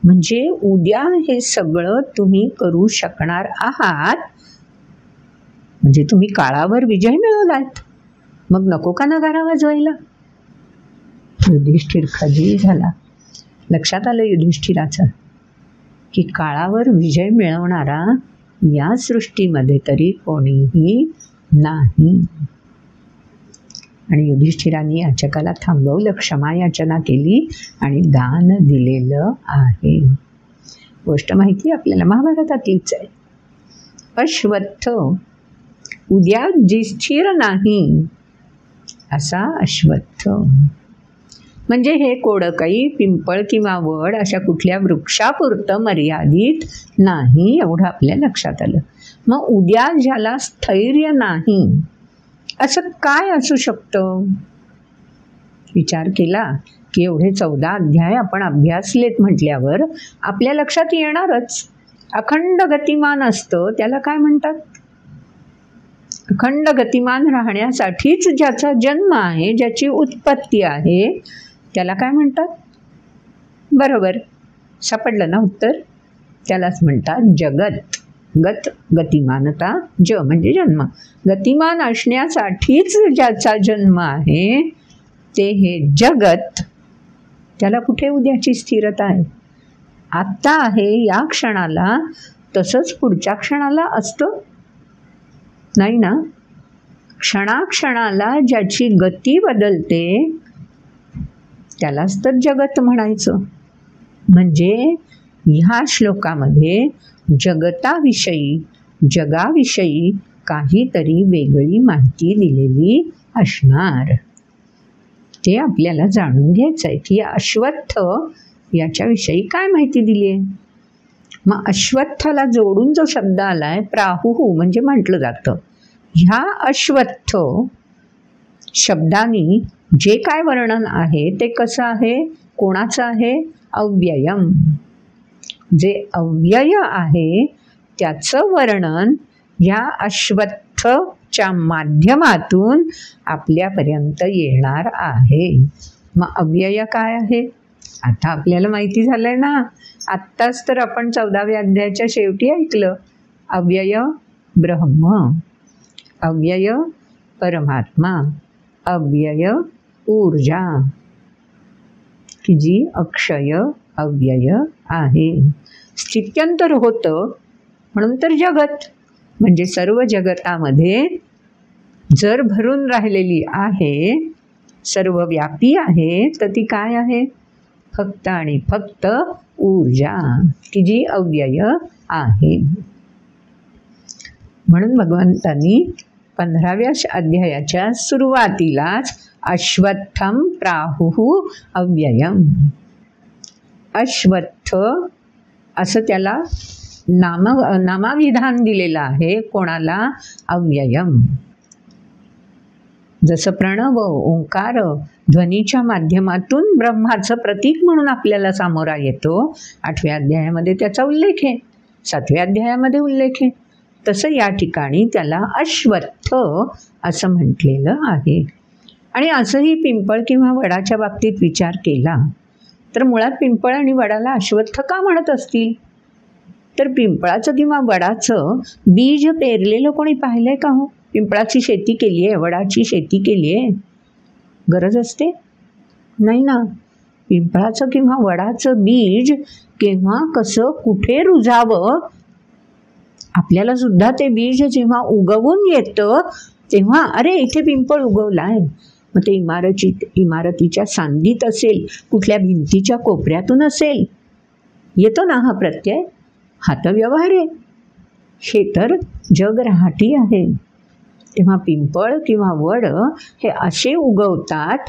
म्हणजे उद्या हे सगळं तुम्ही करू शकणार आहात, म्हणजे तुम्ही काळावर विजय मिळवलात, मग नको का नगारा वाजवायला? युधिष्ठिर खजील झाला. लक्षात आलं युधिष्ठिराचं की काळावर विजय मिळवणारा या सृष्टीमध्ये तरी कोणीही नाही. आणि युधिष्ठिराने याचकाला थांबवलं, क्षमा याचना केली आणि दान दिलेलं आहे. गोष्ट माहिती आपल्याला महाभारतातलीच आहे. अश्वत्थ उद्या जिस्थिर नाही असा अश्वत्थ. म्हणजे हे कोडकई, पिंपळ किंवा वड अशा कुठल्या वृक्षापुरतं मर्यादित नाही, एवढं आपल्या लक्षात आलं. मग उद्या ज्याला स्थैर्य नाही असं काय असू शकतं? विचार केला की एवढे 14 अध्याय आपण अभ्यासलेत म्हटल्यावर आपल्या लक्षात येणारच. अखंड गतिमान असतं त्याला काय म्हणतात? अखंड गतिमान राहण्यासाठीच ज्याचा जन्म आहे, ज्याची उत्पत्ती आहे, त्याला काय म्हणतात? बरोबर सापडलं ना उत्तर? त्यालाच म्हणतात जगत. गत गतिमानता, ज म्हणजे जन्म. गतिमान असण्यासाठीच ज्याचा जन्म आहे ते हे जगत, त्याला कुठे उद्याची स्थिरता आहे? आत्ता आहे या क्षणाला, तसंच पुढच्या क्षणाला असतं नाही ना. क्षणाक्षणाला ज्याची गती बदलते त्यालाच तर जगत म्हणायचं. म्हणजे ह्या श्लोकामध्ये जगताविषयी, जगाविषयी काहीतरी वेगळी माहिती दिलेली असणार. ते आपल्याला जाणून घ्यायचं आहे की अश्वत्थ याच्याविषयी काय माहिती दिली आहे? मग अश्वत्थाला जोडून जो शब्द आला आहे प्राहुः म्हणजे म्हटलं जातं, ह्या अश्वत्थ शब्दानी जे काय वर्णन आहे ते कसं आहे, कोणाचं आहे? अव्ययम. जे अव्यय आहे त्याचं वर्णन या अश्वत्थच्या माध्यमातून आपल्यापर्यंत येणार आहे. मग अव्यय काय आहे? आता आपल्याला माहिती झालंय ना. आत्ताच तर आपण 14व्या अध्यायाच्या शेवटी ऐकलं. अव्यय ब्रह्म, अव्यय परमात्मा, अव्यय ऊर्जा की जी अक्षय अव्यय आहे. स्थित्यंतर होतं म्हणून तर जगत, म्हणजे सर्व जगतामध्ये जर भरून राहिलेली आहे, सर्व व्यापी आहे, तर ती काय आहे? फक्त आणि फक्त ऊर्जा की जी अव्यय आहे. म्हणून भगवंतांनी 15व्या अध्यायाच्या सुरुवातीलाच अश्वत्थम प्राहुः अव्ययम, अश्वत्थ असं त्याला नामाविधान दिलेलं आहे. कोणाला? अव्ययम. जसं प्रणव ओंकार ध्वनीच्या माध्यमातून ब्रह्माचं प्रतीक म्हणून आपल्याला सामोरा येतो, 8व्या अध्यायामध्ये त्याचा उल्लेख आहे, 7व्या अध्यायामध्ये उल्लेख आहे, तसं या ठिकाणी त्याला अश्वत्थ असं म्हटलेलं आहे. आणि असंही पिंपळ किंवा वडाच्या बाबतीत विचार केला तर मुळात पिंपळ आणि वडाला अश्वत्थ का म्हणत असतील? तर पिंपळाचं किंवा वडाचं बीज पेरलेलं कोणी पाहिलं आहे का हो? पिंपळाची शेती केली आहे, वडाची शेती केली आहे, गरज असते? नाही ना. पिंपळाचं किंवा वडाचं बीज केव्हा कसं कुठे रुजावं, आपल्याला सुद्धा ते बीज जेव्हा उगवून येतं तेव्हा अरे इथे पिंपळ उगवला आहे, मग ते इमारतीच्या सांगीत असेल, कुठल्या भिंतीच्या कोपऱ्यातून असेल, येतो ना हा प्रत्यय. हा तर व्यवहार आहे, हे तर जग राहटी आहे. तेव्हा पिंपळ किंवा वड हे असे उगवतात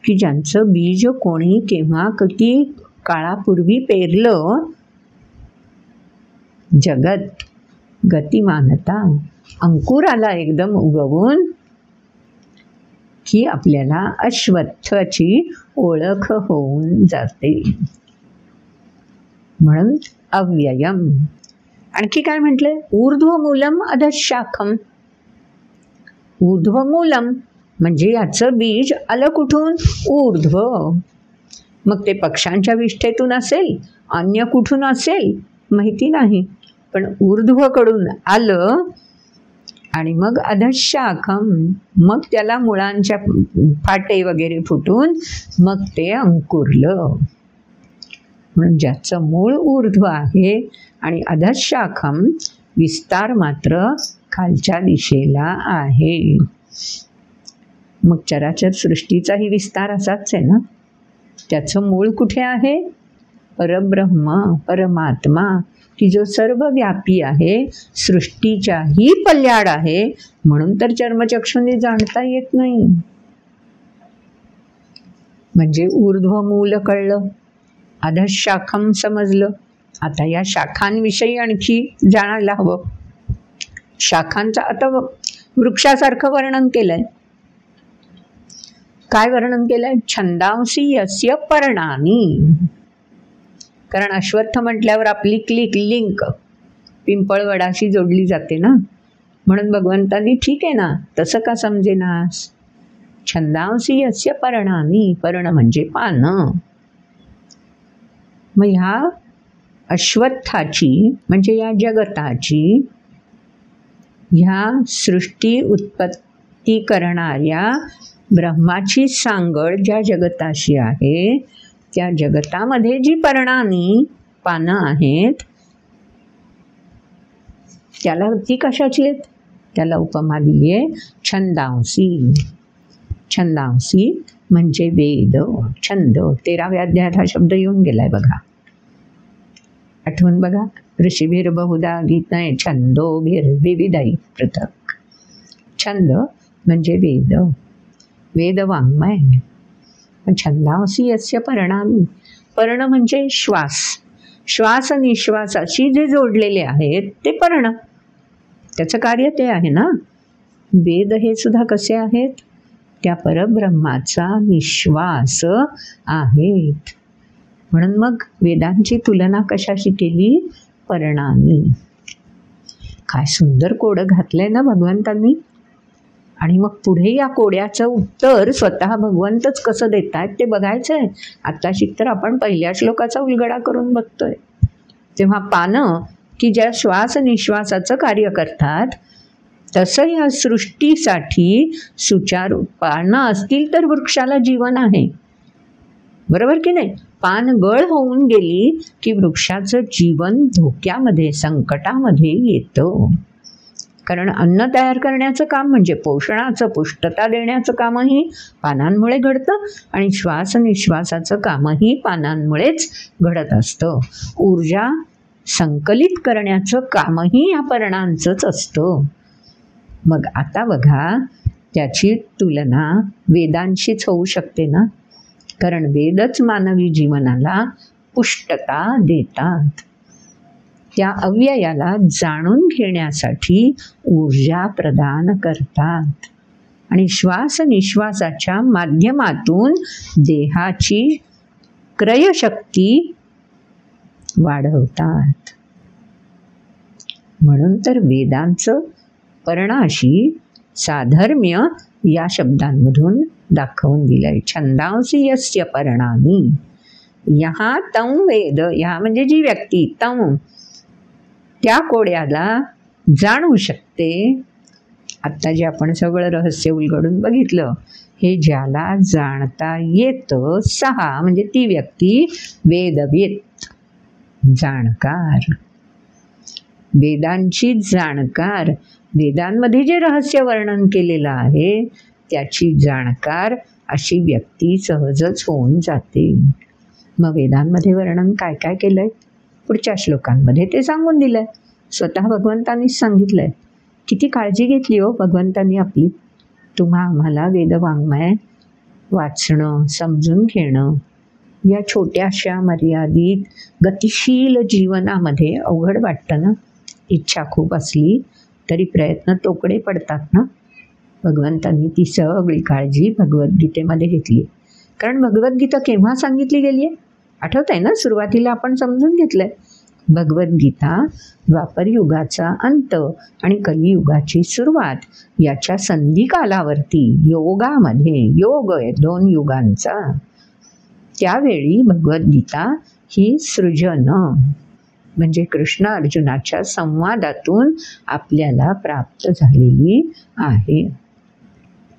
की ज्यांचं बीज कोणी केव्हा किती काळापूर्वी पेरलं. जगत गतिमानता, अंकुर आला एकदम उगवून की आपल्याला अश्वत्थाची ओळख होऊन जाते. म्हणून अव्ययम. आणखी काय म्हटले? ऊर्ध्वमूलम अधशाखम. ऊर्ध्वमूलम म्हणजे याचं बीज आलं कुठून? ऊर्ध्व. मग ते पक्ष्यांच्या विष्ठेतून असेल, अन्य कुठून असेल माहिती नाही, पण ऊर्ध्वकडून आलं आणि मग अधशाखम, मग त्याला मुळांच्या फाटे वगैरे फुटून मग ते अंकुरलं. म्हणून ज्याचं मूळ ऊर्ध्व आहे आणि अधशाखम विस्तार मात्र खालच्या दिशेला आहे. मग चराचर सृष्टीचाही विस्तार असाच आहे ना. त्याचं मूळ कुठे आहे? परब्रह्म, परमात्मा की जो सर्व व्यापी आहे, सृष्टीच्याही पल्याड आहे, म्हणून तर चर्मचक्षुने जाणता येत नाही. म्हणजे ऊर्ध्वमूल कळलं, अधशाखम समजलं. आता या शाखांविषयी आणखी जाणायला हवं. शाखांचं आता वृक्षासारखं वर्णन केलंय. काय वर्णन केलंय? छंदांसी यस्य पर्णानी. कारण अश्वत्थ म्हटल्यावर आपली लिंक पिंपळवडाशी जोडली जाते ना. म्हणून भगवंतांनी ठीक आहे ना, तसं का समजेनास? छंदांसी यस्य पर्णानी, पर्ण म्हणजे पानं. मग ह्या अश्वत्थाची म्हणजे या जगताची, ह्या सृष्टी उत्पत्ती करणाऱ्या ब्रह्माची सांगड ज्या जगताशी आहे, त्या जगतामध्ये जी पर्णानी पानं आहेत त्याला ती कशाची आहेत? त्याला उपमा दिली आहे छंदांसी. छंदांसी म्हणजे वेद, छंद. 13व्या अध्यायात हा शब्द येऊन गेलाय बघा, आठवून बघा. ऋषीभिर बहुधा गीतय छंदोभिर विविधै पृथक. छंद म्हणजे वेद, वेदवाङ्मय. छंदांसी यस्य पर्णानी, पर्ण म्हणजे श्वास, श्वास निश्वासाशी जे जोडलेले आहेत ते पर्ण, त्याचं कार्य ते आहे ना. वेद हे सुद्धा कसे आहेत? त्या परब्रह्माचा निश्वास आहेत. म्हणून मग वेदांची तुलना कशाशी केली? पर्णानी. काय सुंदर कोडं घातलंय ना भगवंतांनी. आणि मग पुढे या कोड्याचं उत्तर स्वतः भगवंतच कसं देत आहेत ते बघायचं आहे. आत्ताशी तर आपण पहिल्या श्लोकाचा उलगडा करून बघतोय. तेव्हा पानं की ज्या श्वास निश्वासाचं कार्य करतात, तसं या सृष्टीसाठी सुचारू पानं असतील तर वृक्षाला जीवन आहे. बरोबर की नाही? पान गळ होऊन गेली की वृक्षाचं जीवन धोक्यामध्ये, संकटामध्ये येतं. कारण अन्न तयार करण्याचं काम म्हणजे पोषणाचं, पुष्टता देण्याचं कामही पानांमुळे घडतं आणि श्वास निश्वासाचं कामही पानांमुळेच घडत असतं. ऊर्जा संकलित करण्याचं कामही या पर्णांचंच असतं. मग आता बघा, त्याची तुलना वेदांशीच होऊ शकते ना, कारण वेदच मानवी जीवनाला पुष्टता देतात. त्या अव्ययाला जाणून घेण्यासाठी ऊर्जा प्रदान करतात आणि श्वास निश्वासाच्या माध्यमातून देहाची क्रयशक्ती वाढवतात. म्हणून तर वेदांचं पर्णाशी साधर्म्य या शब्दांमधून दाखवून दिलंय. छंदांसी यस्य पर्णानी यहा तं वेद, या म्हणजे जी व्यक्ती, तं त्या कोड्याला जाणू शकते. आत्ता जे आपण सगळं रहस्य उलगडून बघितलं, हे ज्याला जाणता येतं, सहा म्हणजे ती व्यक्ती वेदविद, जाणकार, वेदांची जाणकार, वेदांमध्ये जे रहस्य वर्णन केलेलं आहे त्याची जाणकार अशी व्यक्ती सहजच होऊन जाते. मग वेदांमध्ये वर्णन काय काय केलं आहे? पुढच्या श्लोकांमध्ये ते सांगून दिलं आहे. स्वतः भगवंतांनीच सांगितलं आहे. किती काळजी घेतली हो भगवंतांनी आपली. तुम्हा आम्हाला वेदवाङ्मय वाचणं, समजून घेणं या छोट्याशा मर्यादित गतिशील जीवनामध्ये अवघड वाटतं ना. इच्छा खूप असली तरी प्रयत्न तोकडे पडतात ना. भगवंतांनी ती सगळी काळजी भगवद्गीतेमध्ये घेतली. कारण भगवद्गीता केव्हा सांगितली गेली आहे आठवत आहे ना? सुरुवातीला आपण समजून घेतलं आहे. भगवद्गीता द्वापर युगाचा अंत आणि कलियुगाची सुरुवात याच्या संधी कालावरती योगामध्ये, योग आहे 2 युगांचा, त्यावेळी भगवद्गीता ही सृजन म्हणजे कृष्ण अर्जुनाच्या संवादातून आपल्याला प्राप्त झालेली आहे.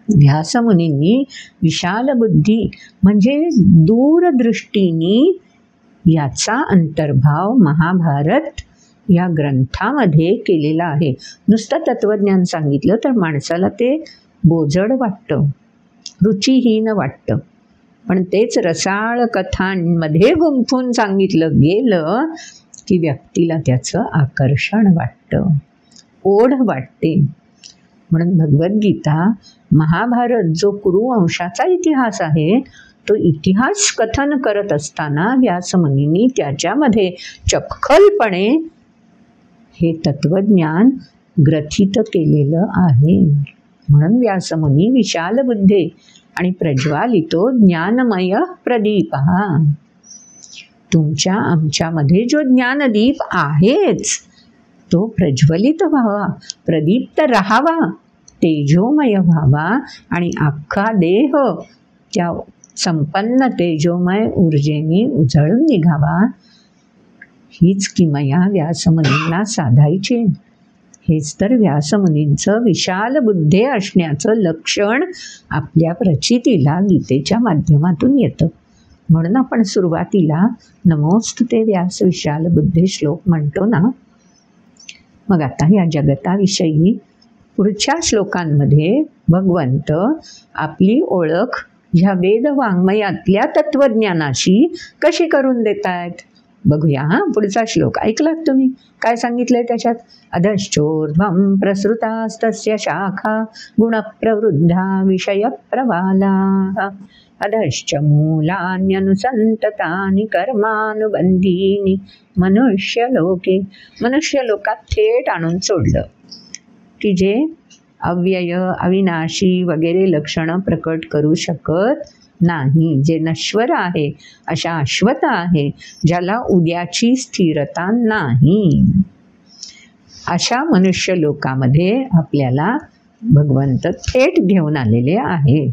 व्यासमुनींनी विशाल बुद्धी म्हणजे दूरदृष्टीनी याचा अंतर्भाव महाभारत या ग्रंथामध्ये केलेला आहे. नुसतं तत्त्वज्ञान सांगितलं तर माणसाला ते बोजड वाटतं, रुचिहीन वाटतं. पण तेच रसाळ कथांमध्ये गुंफून सांगितलं गेलं की व्यक्तीला त्याचं आकर्षण वाटतं, ओढ वाटते. म्हणून भगवद्गीता, महाभारत जो कुरुवंशाचा इतिहास आहे, तो इतिहास कथन करत असताना व्यासमुनींनी त्याच्यामध्ये चपखलपणे हे तत्त्वज्ञान ग्रथित केलेलं आहे. म्हणून व्यासमुनी विशाल बुद्धे आणि प्रज्वालितो ज्ञानमय प्रदीप. तुमच्या आमच्यामध्ये जो ज्ञानदीप आहेच तो प्रज्वलित व्हावा, प्रदीप्त राहावा, तेजोमय व्हावा आणि अख्खा देह त्या संपन्न तेजोमय ऊर्जेने उजळून निघावा. हीच किमया व्यासमुनींना साधायची. हेच तर व्यासमुनींचं विशाल बुद्धे असण्याचं लक्षण आपल्या प्रचितीला गीतेच्या माध्यमातून येतं. म्हणून आपण सुरुवातीला नमोस्तुते व्यास विशाल बुद्धे श्लोक म्हणतो ना. मग आता या जगताविषयी पुढच्या श्लोकांमध्ये भगवंत आपली ओळख ह्या वेदवाङ्मयातल्या तत्त्वज्ञानाशी कशी करून देत आहेत बघूया. पुढचा श्लोक ऐकलात तुम्ही? काय सांगितलंय त्याच्यात? अधश्चोर्ध्वं प्रसृतास्तस्य शाखा गुणप्रवृद्धा विषयप्रवाला अधश्च मूलान्यनुसंततानि कर्मानुबंधीनि मनुष्यलोके. मनुष्यलोकात थेट आणून सोडलं की जे अव्यय अविनाशी वगैरे लक्षणं प्रकट करू शकत नाही, जे नश्वर आहे, अशा अश्वत आहे, ज्याला उद्याची स्थिरता नाही, अशा मनुष्य लोकामध्ये आपल्याला भगवंत थेट घेऊन आलेले आहेत.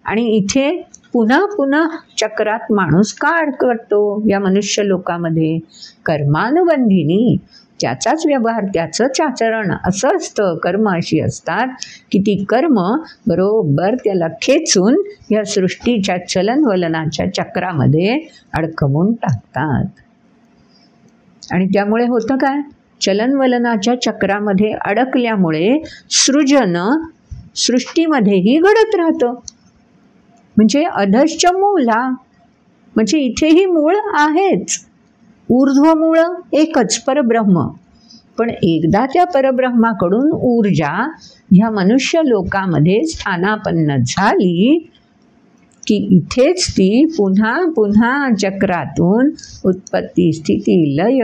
आणि इथे पुन्हा पुन्हा चक्रात माणूस का अडकतो या मनुष्य लोकामध्ये? कर्मानुबंधीनी, त्याचाच व्यवहार, त्याचंच आचरण असं असतं. कर्म अशी असतात की ती कर्म बरोबर त्याला खेचून या सृष्टीच्या चलनवलनाच्या चक्रामध्ये अडकवून टाकतात. आणि त्यामुळे होतं काय? चलनवलनाच्या चक्रामध्ये अडकल्यामुळे सृजन सृष्टीमध्येही घडत राहतं. म्हणजे अधश्च मूला, म्हणजे इथेही मूळ आहेच, ऊर्ध्वमूळ एकच परब्रह्म. पण एकदा त्या परब्रह्माकडून ऊर्जा ह्या मनुष्य लोकामध्ये स्थानापन्न झाली की इथेच ती पुन्हा पुन्हा चक्रातून उत्पत्ती स्थिती लय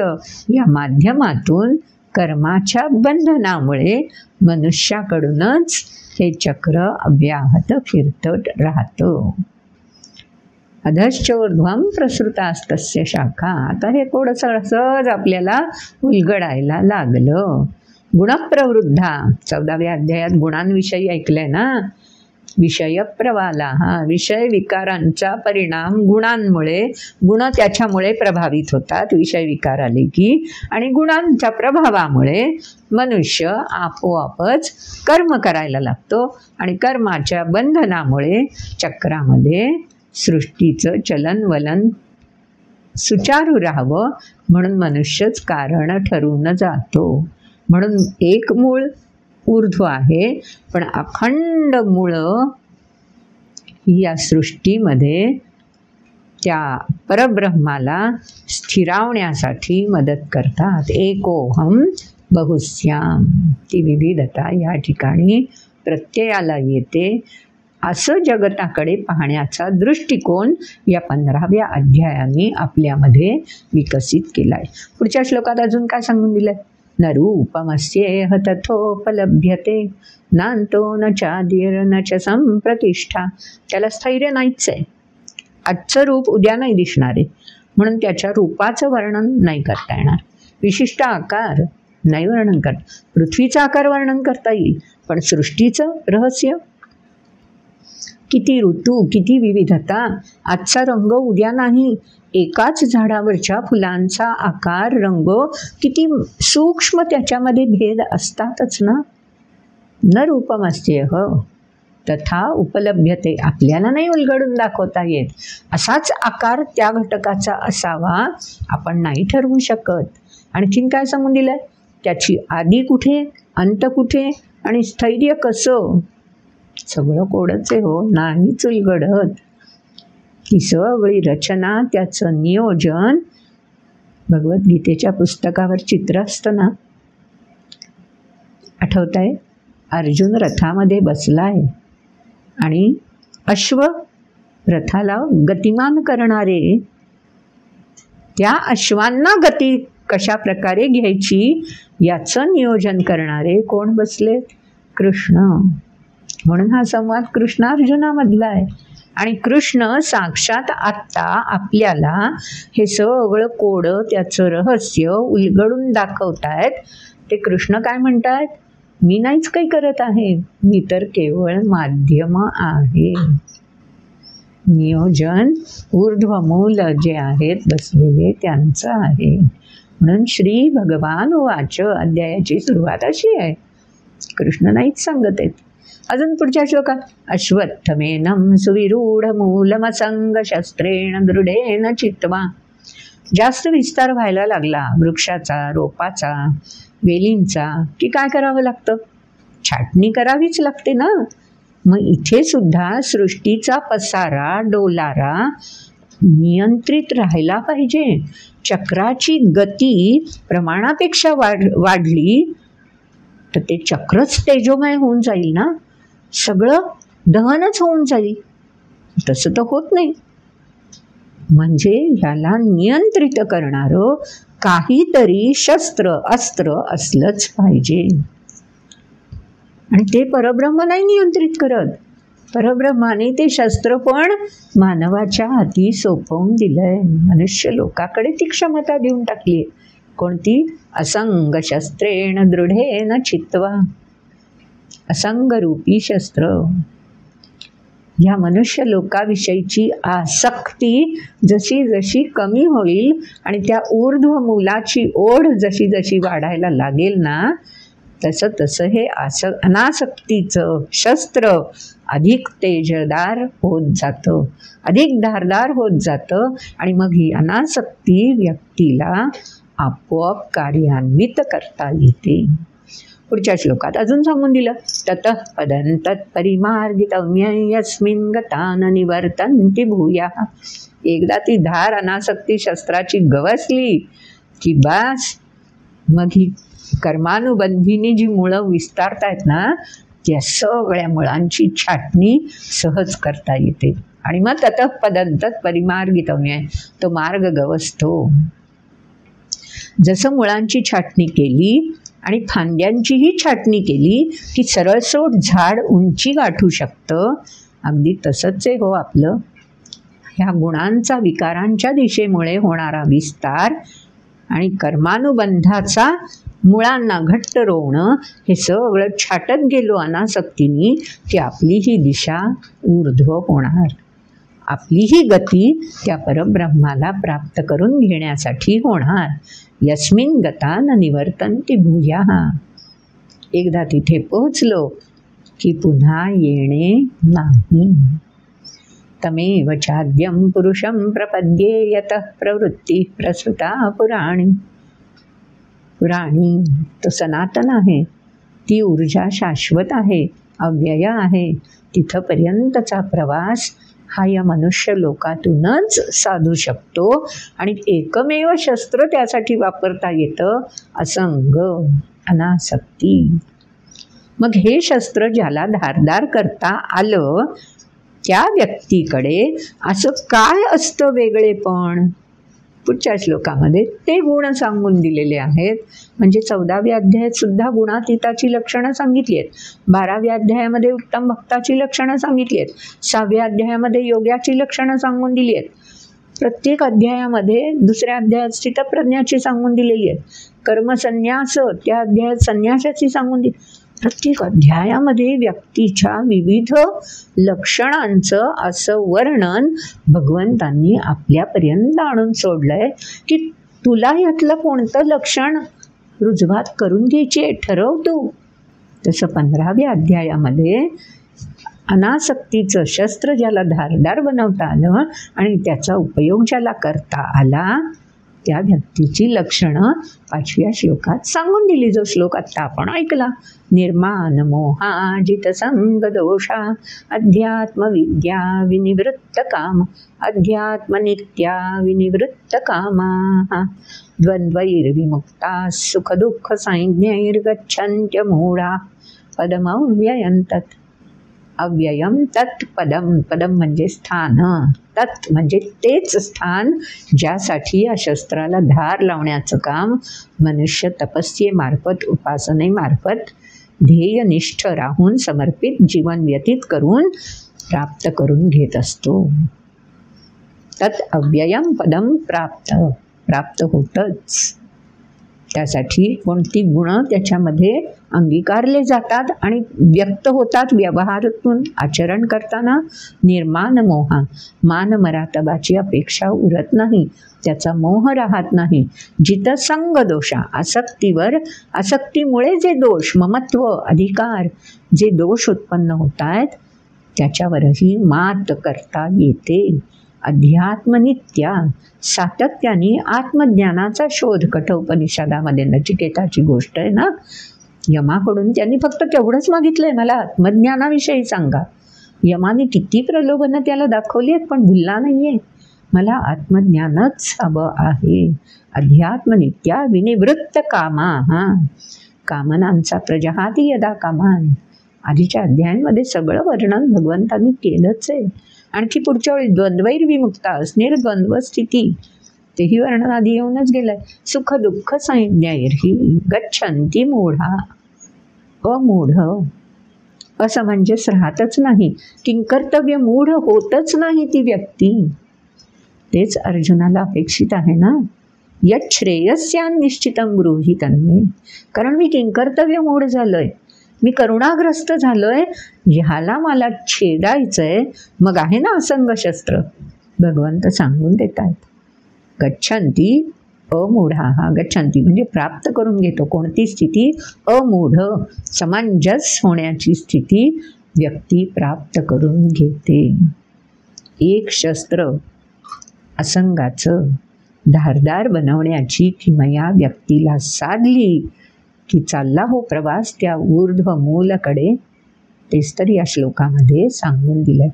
या माध्यमातून कर्माच्या बंधनामुळे मनुष्याकडूनच हे चक्र अव्याहत फिरत राहतं. अधश्चोर्ध्वं प्रसृतास्तस्य शाखा. आता हे थोडंसं सहज आपल्याला उलगडायला लागलं. गुणप्रवृद्धा, 14व्या अध्यायात गुणांविषयी ऐकलंय ना. विषय प्रवाला, हा विषय विकारांचा परिणाम गुणांमुळे, गुण त्याच्यामुळे प्रभावित होतात विषय विकार आले की. आणि गुणांच्या प्रभावामुळे मनुष्य आपोआपच कर्म करायला लागतो. आणि कर्माच्या बंधनामुळे चक्रामध्ये सृष्टीचं चलनवलन सुचारू राहावं म्हणून मनुष्यच कारण ठरून जातो. म्हणून एक मूळ ऊर्ध्व आहे, पण अखंड मूळं ही या सृष्टीमध्ये त्या परब्रह्माला स्थिरावण्यासाठी मदत करतात. एकोहम बहुस्याम, ती विविधता या ठिकाणी प्रत्ययाला येते. असं जगताकडे पाहण्याचा दृष्टिकोन या 15व्या अध्यायाने आपल्यामध्ये विकसित केला आहे. पुढच्या श्लोकात अजून काय सांगून दिलं? न रूपमस्येह तथोपलभ्यते नान्तो न चादिर न च संप्रतिष्ठा. त्याला स्थैर्य नाहीच आहे. आजचं रूप उद्या नाही दिसणार आहे, म्हणून त्याच्या रूपाचं वर्णन नाही करता येणार. विशिष्ट आकार नाही वर्णन करता. पृथ्वीचा आकार वर्णन करता येईल, पण सृष्टीचं रहस्य, किती ऋतू, किती विविधता, आजचा रंग उद्या नाही. एकाच झाडावरच्या फुलांचा आकार, रंग किती सूक्ष्म त्याच्यामध्ये भेद असतातच ना. न रूपमस्येह तथा उपलभ्यते, आपल्याला नाही उलगडून दाखवता येत. असाच आकार त्या घटकाचा असावा आपण नाही ठरवू शकत. आणखीन काय सांगून दिलं? त्याची आदी कुठे, अंत कुठे आणि स्थैर्य कसं, सगळं कोडच आहे हो, नाहीच उलगडत. ही सगळी रचना, त्याचं नियोजन भगवद्गीतेच्या पुस्तकावर चित्र असतं ना. आठवत आहे? अर्जुन रथामध्ये बसलाय आणि अश्व, रथाला गतिमान करणारे, त्या अश्वांना गती कशा प्रकारे घ्यायची याचं नियोजन करणारे कोण बसले? कृष्ण. म्हणून हा संवाद कृष्ण अर्जुनामधला आहे. आणि कृष्ण साक्षात आत्ता आपल्याला हे सगळं कोड, त्याचं रहस्य उलगडून दाखवतायत. ते कृष्ण काय म्हणतात? मी नाहीच काही करत आहे, मी तर केवळ माध्यम आहे. नियोजन ऊर्ध्वमूल जे आहेत बसलेले त्यांचं आहे. म्हणून श्री भगवान वाच अध्यायाची सुरुवात अशी आहे. कृष्ण नाहीच सांगत आहेत. अजून पुढच्या श्लोकात अश्वत्थमेनं सुविरूढ मूलमसंग शस्त्रेण दृढेन चित्वा. जास्त विस्तार व्हायला लागला वृक्षाचा, रोपाचा, वेलींचा की काय करावं लागतं? छाटणी करावीच लागते ना. मग इथे सुद्धा सृष्टीचा पसारा, डोलारा नियंत्रित राहायला पाहिजे. चक्राची गती प्रमाणापेक्षा वाढली तर ते चक्रच तेजोमय होऊन जाईल ना. सगळं दहनच होऊन जाईल. तसं तर होत नाही. म्हणजे ह्याला नियंत्रित करणारं काहीतरी शस्त्र अस्त्र असलंच पाहिजे. आणि ते परब्रह्म नाही नियंत्रित करत. परब्रह्माने ते शस्त्र पण मानवाच्या हाती सोपवून दिलंय. मनुष्य लोकाकडे ती क्षमता देऊन टाकली. कोणती? असंग शस्त्रेण दृढेन चित्वा. असंगरूपी शस्त्र. ह्या मनुष्य लोकाविषयीची आसक्ती जशी जशी कमी होईल आणि त्या ऊर्ध्व मूलाची ओढ जशी जशी वाढायला लागेल ना, तसं तसं हे अनासक्तीचं शस्त्र अधिक तेजदार होत जातं, अधिक धारदार होत जातं. आणि मग ही अनासक्ती व्यक्तीला आपोआप कार्यान्वित करता येते. पुढच्या श्लोकात अजून सांगून दिलं, ततः पदं तत्परिमार्गितव्यं यस्मिन् गता न निवर्तन्ति भूयः. एकदा ती धार अनासक्ती शस्त्राची गवसली की बास, मग ही कर्मानुबंधीने जी मुळं विस्तारतायत ना, त्या सगळ्या मुळांची छाटणी सहज करता येते. आणि मग ततः पदं तत्परिमार्गितव्यं, तो मार्ग गवसतो. जसं मुळांची छाटणी केली आणि फांद्यांचीही छाटणी केली की सरळसोट झाड उंची गाठू शकतं, अगदी तसंच आहे हो आपलं. ह्या गुणांचा विकारांच्या दिशेमुळे होणारा विस्तार आणि कर्मानुबंधाचा मुळांना घट्ट रोवणं, हे सगळं छाटत गेलो अनासक्तीने की आपली ही दिशा ऊर्ध्व होणार. आपली ही गती त्या परब्रह्माला प्राप्त करून घेण्यासाठी होणार. यस्मिन् गता न निवर्तन्ति भूयः. एकदा तिथे पोहोचलो की पुन्हा येणे नाही. तमेव चाद्यं पुरुषं प्रपद्ये यतः प्रवृत्ती प्रसृता पुराणी. पुराणी तो सनातन आहे, ती ऊर्जा शाश्वत आहे, अव्यय आहे. तिथपर्यंतचा प्रवास हा या मनुष्य लोकातूनच साधू शकतो. आणि एकमेव शस्त्र त्यासाठी वापरता येतं, असंग अनासक्ती. मग हे शस्त्र ज्याला धारदार करता आलं, त्या व्यक्तीकडे असं काय असतं वेगळेपण? पुढच्या श्लोकामध्ये ते गुण सांगून दिलेले आहेत. म्हणजे 14व्या अध्यायात सुद्धा गुणातीताची लक्षणं सांगितली आहेत. 12व्या अध्यायामध्ये उत्तम भक्ताची लक्षणं सांगितली आहेत. 6व्या अध्यायामध्ये योग्याची लक्षणं सांगून दिली आहेत. प्रत्येक अध्यायामध्ये दुसऱ्या अध्यायात स्थितप्रज्ञाची सांगून दिलेली आहेत. कर्मसन्यास त्या अध्यायात संन्यासाची सांगून दिली. प्रत्येक अध्यायामध्ये व्यक्तीच्या विविध लक्षणांचं असं वर्णन भगवंतांनी आपल्यापर्यंत आणून सोडलंय की तुला यातलं कोणतं लक्षण रुजवात करून घ्यायची आहे ठरव तू. तसं 15व्या अध्यायामध्ये अनासक्तीचं शस्त्र ज्याला धारदार बनवता आलं आणि त्याचा उपयोग ज्याला करता आला, त्या व्यक्तीची लक्षणं 5व्या श्लोकात सांगून दिली. जो श्लोक आत्ता आपण ऐकला, निर्माण मोहाजित संग दोषा अध्यात्मविद्या विनिवृत्त काम अध्यात्मनित्या विनिवृत्त कामा द्वंद्वैर्विमुक्ता सुखदुःख संज्ञैर्गच्छन्त्य मूढा पदमव्ययं. अव्ययम तत् पदम. पदम म्हणजे स्थान, तत् म्हणजे तेच स्थान ज्यासाठी या शस्त्राला धार लावण्याचं काम मनुष्य तपस्येमार्फत उपासनेमार्फत ध्येयनिष्ठ राहून समर्पित जीवन व्यतीत करून प्राप्त करून घेत असतो. तत् अव्ययम पदम प्राप्त होतंच. त्यासाठी कोणती गुणं त्याच्यामध्ये अंगीकारले जातात आणि व्यक्त होतात व्यवहारातून आचरण करताना. निर्माण मोहा, मान मरातबाची अपेक्षा उरत नाही, त्याचा मोह राहत नाही. जितसंग दोषा, आसक्तीवर, आसक्तीमुळे जे दोष, ममत्व, अधिकार, जे दोष उत्पन्न होत आहेत त्याच्यावरही मात करता येते. अध्यात्मनित्या, सातत्याने आत्मज्ञानाचा शोध. कठोपनिषदामध्ये नचिकेताची गोष्ट आहे ना, यमाकडून त्यांनी फक्त तेवढंच मागितलंय, मला आत्मज्ञानाविषयी सांगा. यमाने किती प्रलोभनं त्याला दाखवली आहेत पण भुलला नाहीये. मला आत्मज्ञानच हवं आहे. अध्यात्मनित्या विनिवृत्त कामा. कामनांचा प्रजहाती यदा कामान. आधीच्या अध्यायांमध्ये सगळं वर्णन भगवंतांनी केलंच आहे. आणखी पुढच्या वेळी द्वंद्वैर्विमुक्ता निर्द्वंद्व स्थिती, तेही वर्णन आधी येऊनच गेलंय. सुख दुःख संज्ञैर्हि गच्छन्ति मूढा. अमूढ असमंजस राहतच नाही, किंकर्तव्य मूढ होतच नाही ती व्यक्ती. तेच अर्जुनाला अपेक्षित आहे ना. यत् श्रेयस्यान् निश्चितं ब्रूहि तन्मे. कारण मी किंकर्तव्य मूढ झालोय, मी करुणाग्रस्त झालोय, ह्याला मला छेदायचंय. मग आहे ना असंग शस्त्र, भगवंत सांगून देत आहेत. गच्छन्ति अमूढा. हा गच्छन्ति म्हणजे प्राप्त करून घेतो. कोणती स्थिती? अमूढ, समंजस होण्याची स्थिती व्यक्ती प्राप्त करून घेते. एक शस्त्र असंगाचं धारदार बनवण्याची किमया व्यक्तीला साधली की चालला हो प्रवास त्या ऊर्ध्व मूलकडे. तेच तर या श्लोकामध्ये सांगून दिलं.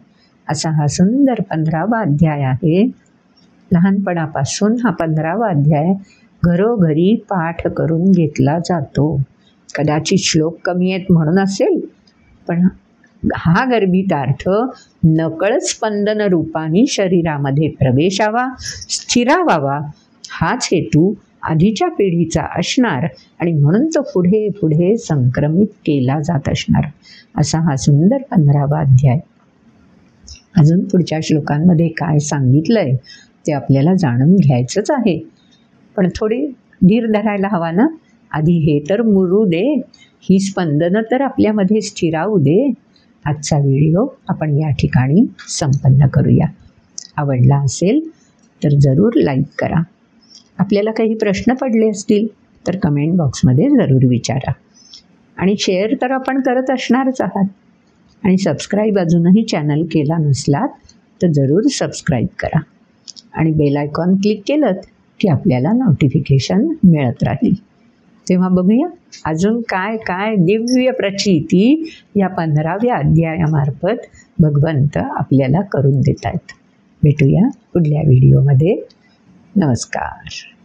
असा हा सुंदर 15वा अध्याय आहे. लहानपणापासून हा 15वा अध्याय घरोघरी पाठ करून घेतला जातो. कदाचित श्लोक कमी आहेत म्हणून असेल, पण हा गर्भितार्थ नकळत स्पंदन रूपाने शरीरामध्ये प्रवेशावा, स्थिरावावा, हाच हेतू आधीच्या पिढीचा असणार आणि म्हणून तो पुढे पुढे संक्रमित केला जात असणार. असा हा सुंदर 15वा अध्याय. अजून पुढच्या श्लोकांमध्ये काय सांगितलंय ते आपल्याला जाणून घ्यायचंच आहे, पण थोडी धीर धरायला हवा ना. आधी हे तर मुरू दे, ही स्पंदनं तर आपल्यामध्ये स्थिरावू दे. आजचा व्हिडिओ आपण या ठिकाणी संपन्न करूया. आवडला असेल तर जरूर लाईक करा. आपल्याला काही प्रश्न पडले असतील तर कमेंट बॉक्समध्ये जरूर विचारा. आणि शेअर तर आपण करत असणारच आहात. आणि सबस्क्राईब अजूनही चॅनल केला नसलात तर जरूर सबस्क्राईब करा. आणि बेल आयकॉन क्लिक केलं की आपल्याला नोटिफिकेशन मिळत राहील. तेव्हा बघूया अजून काय काय दिव्य प्रचिती या 15व्या अध्यायामार्फत भगवंत आपल्याला करून देत आहेत. भेटूया पुढल्या व्हिडिओमध्ये. नमस्कार.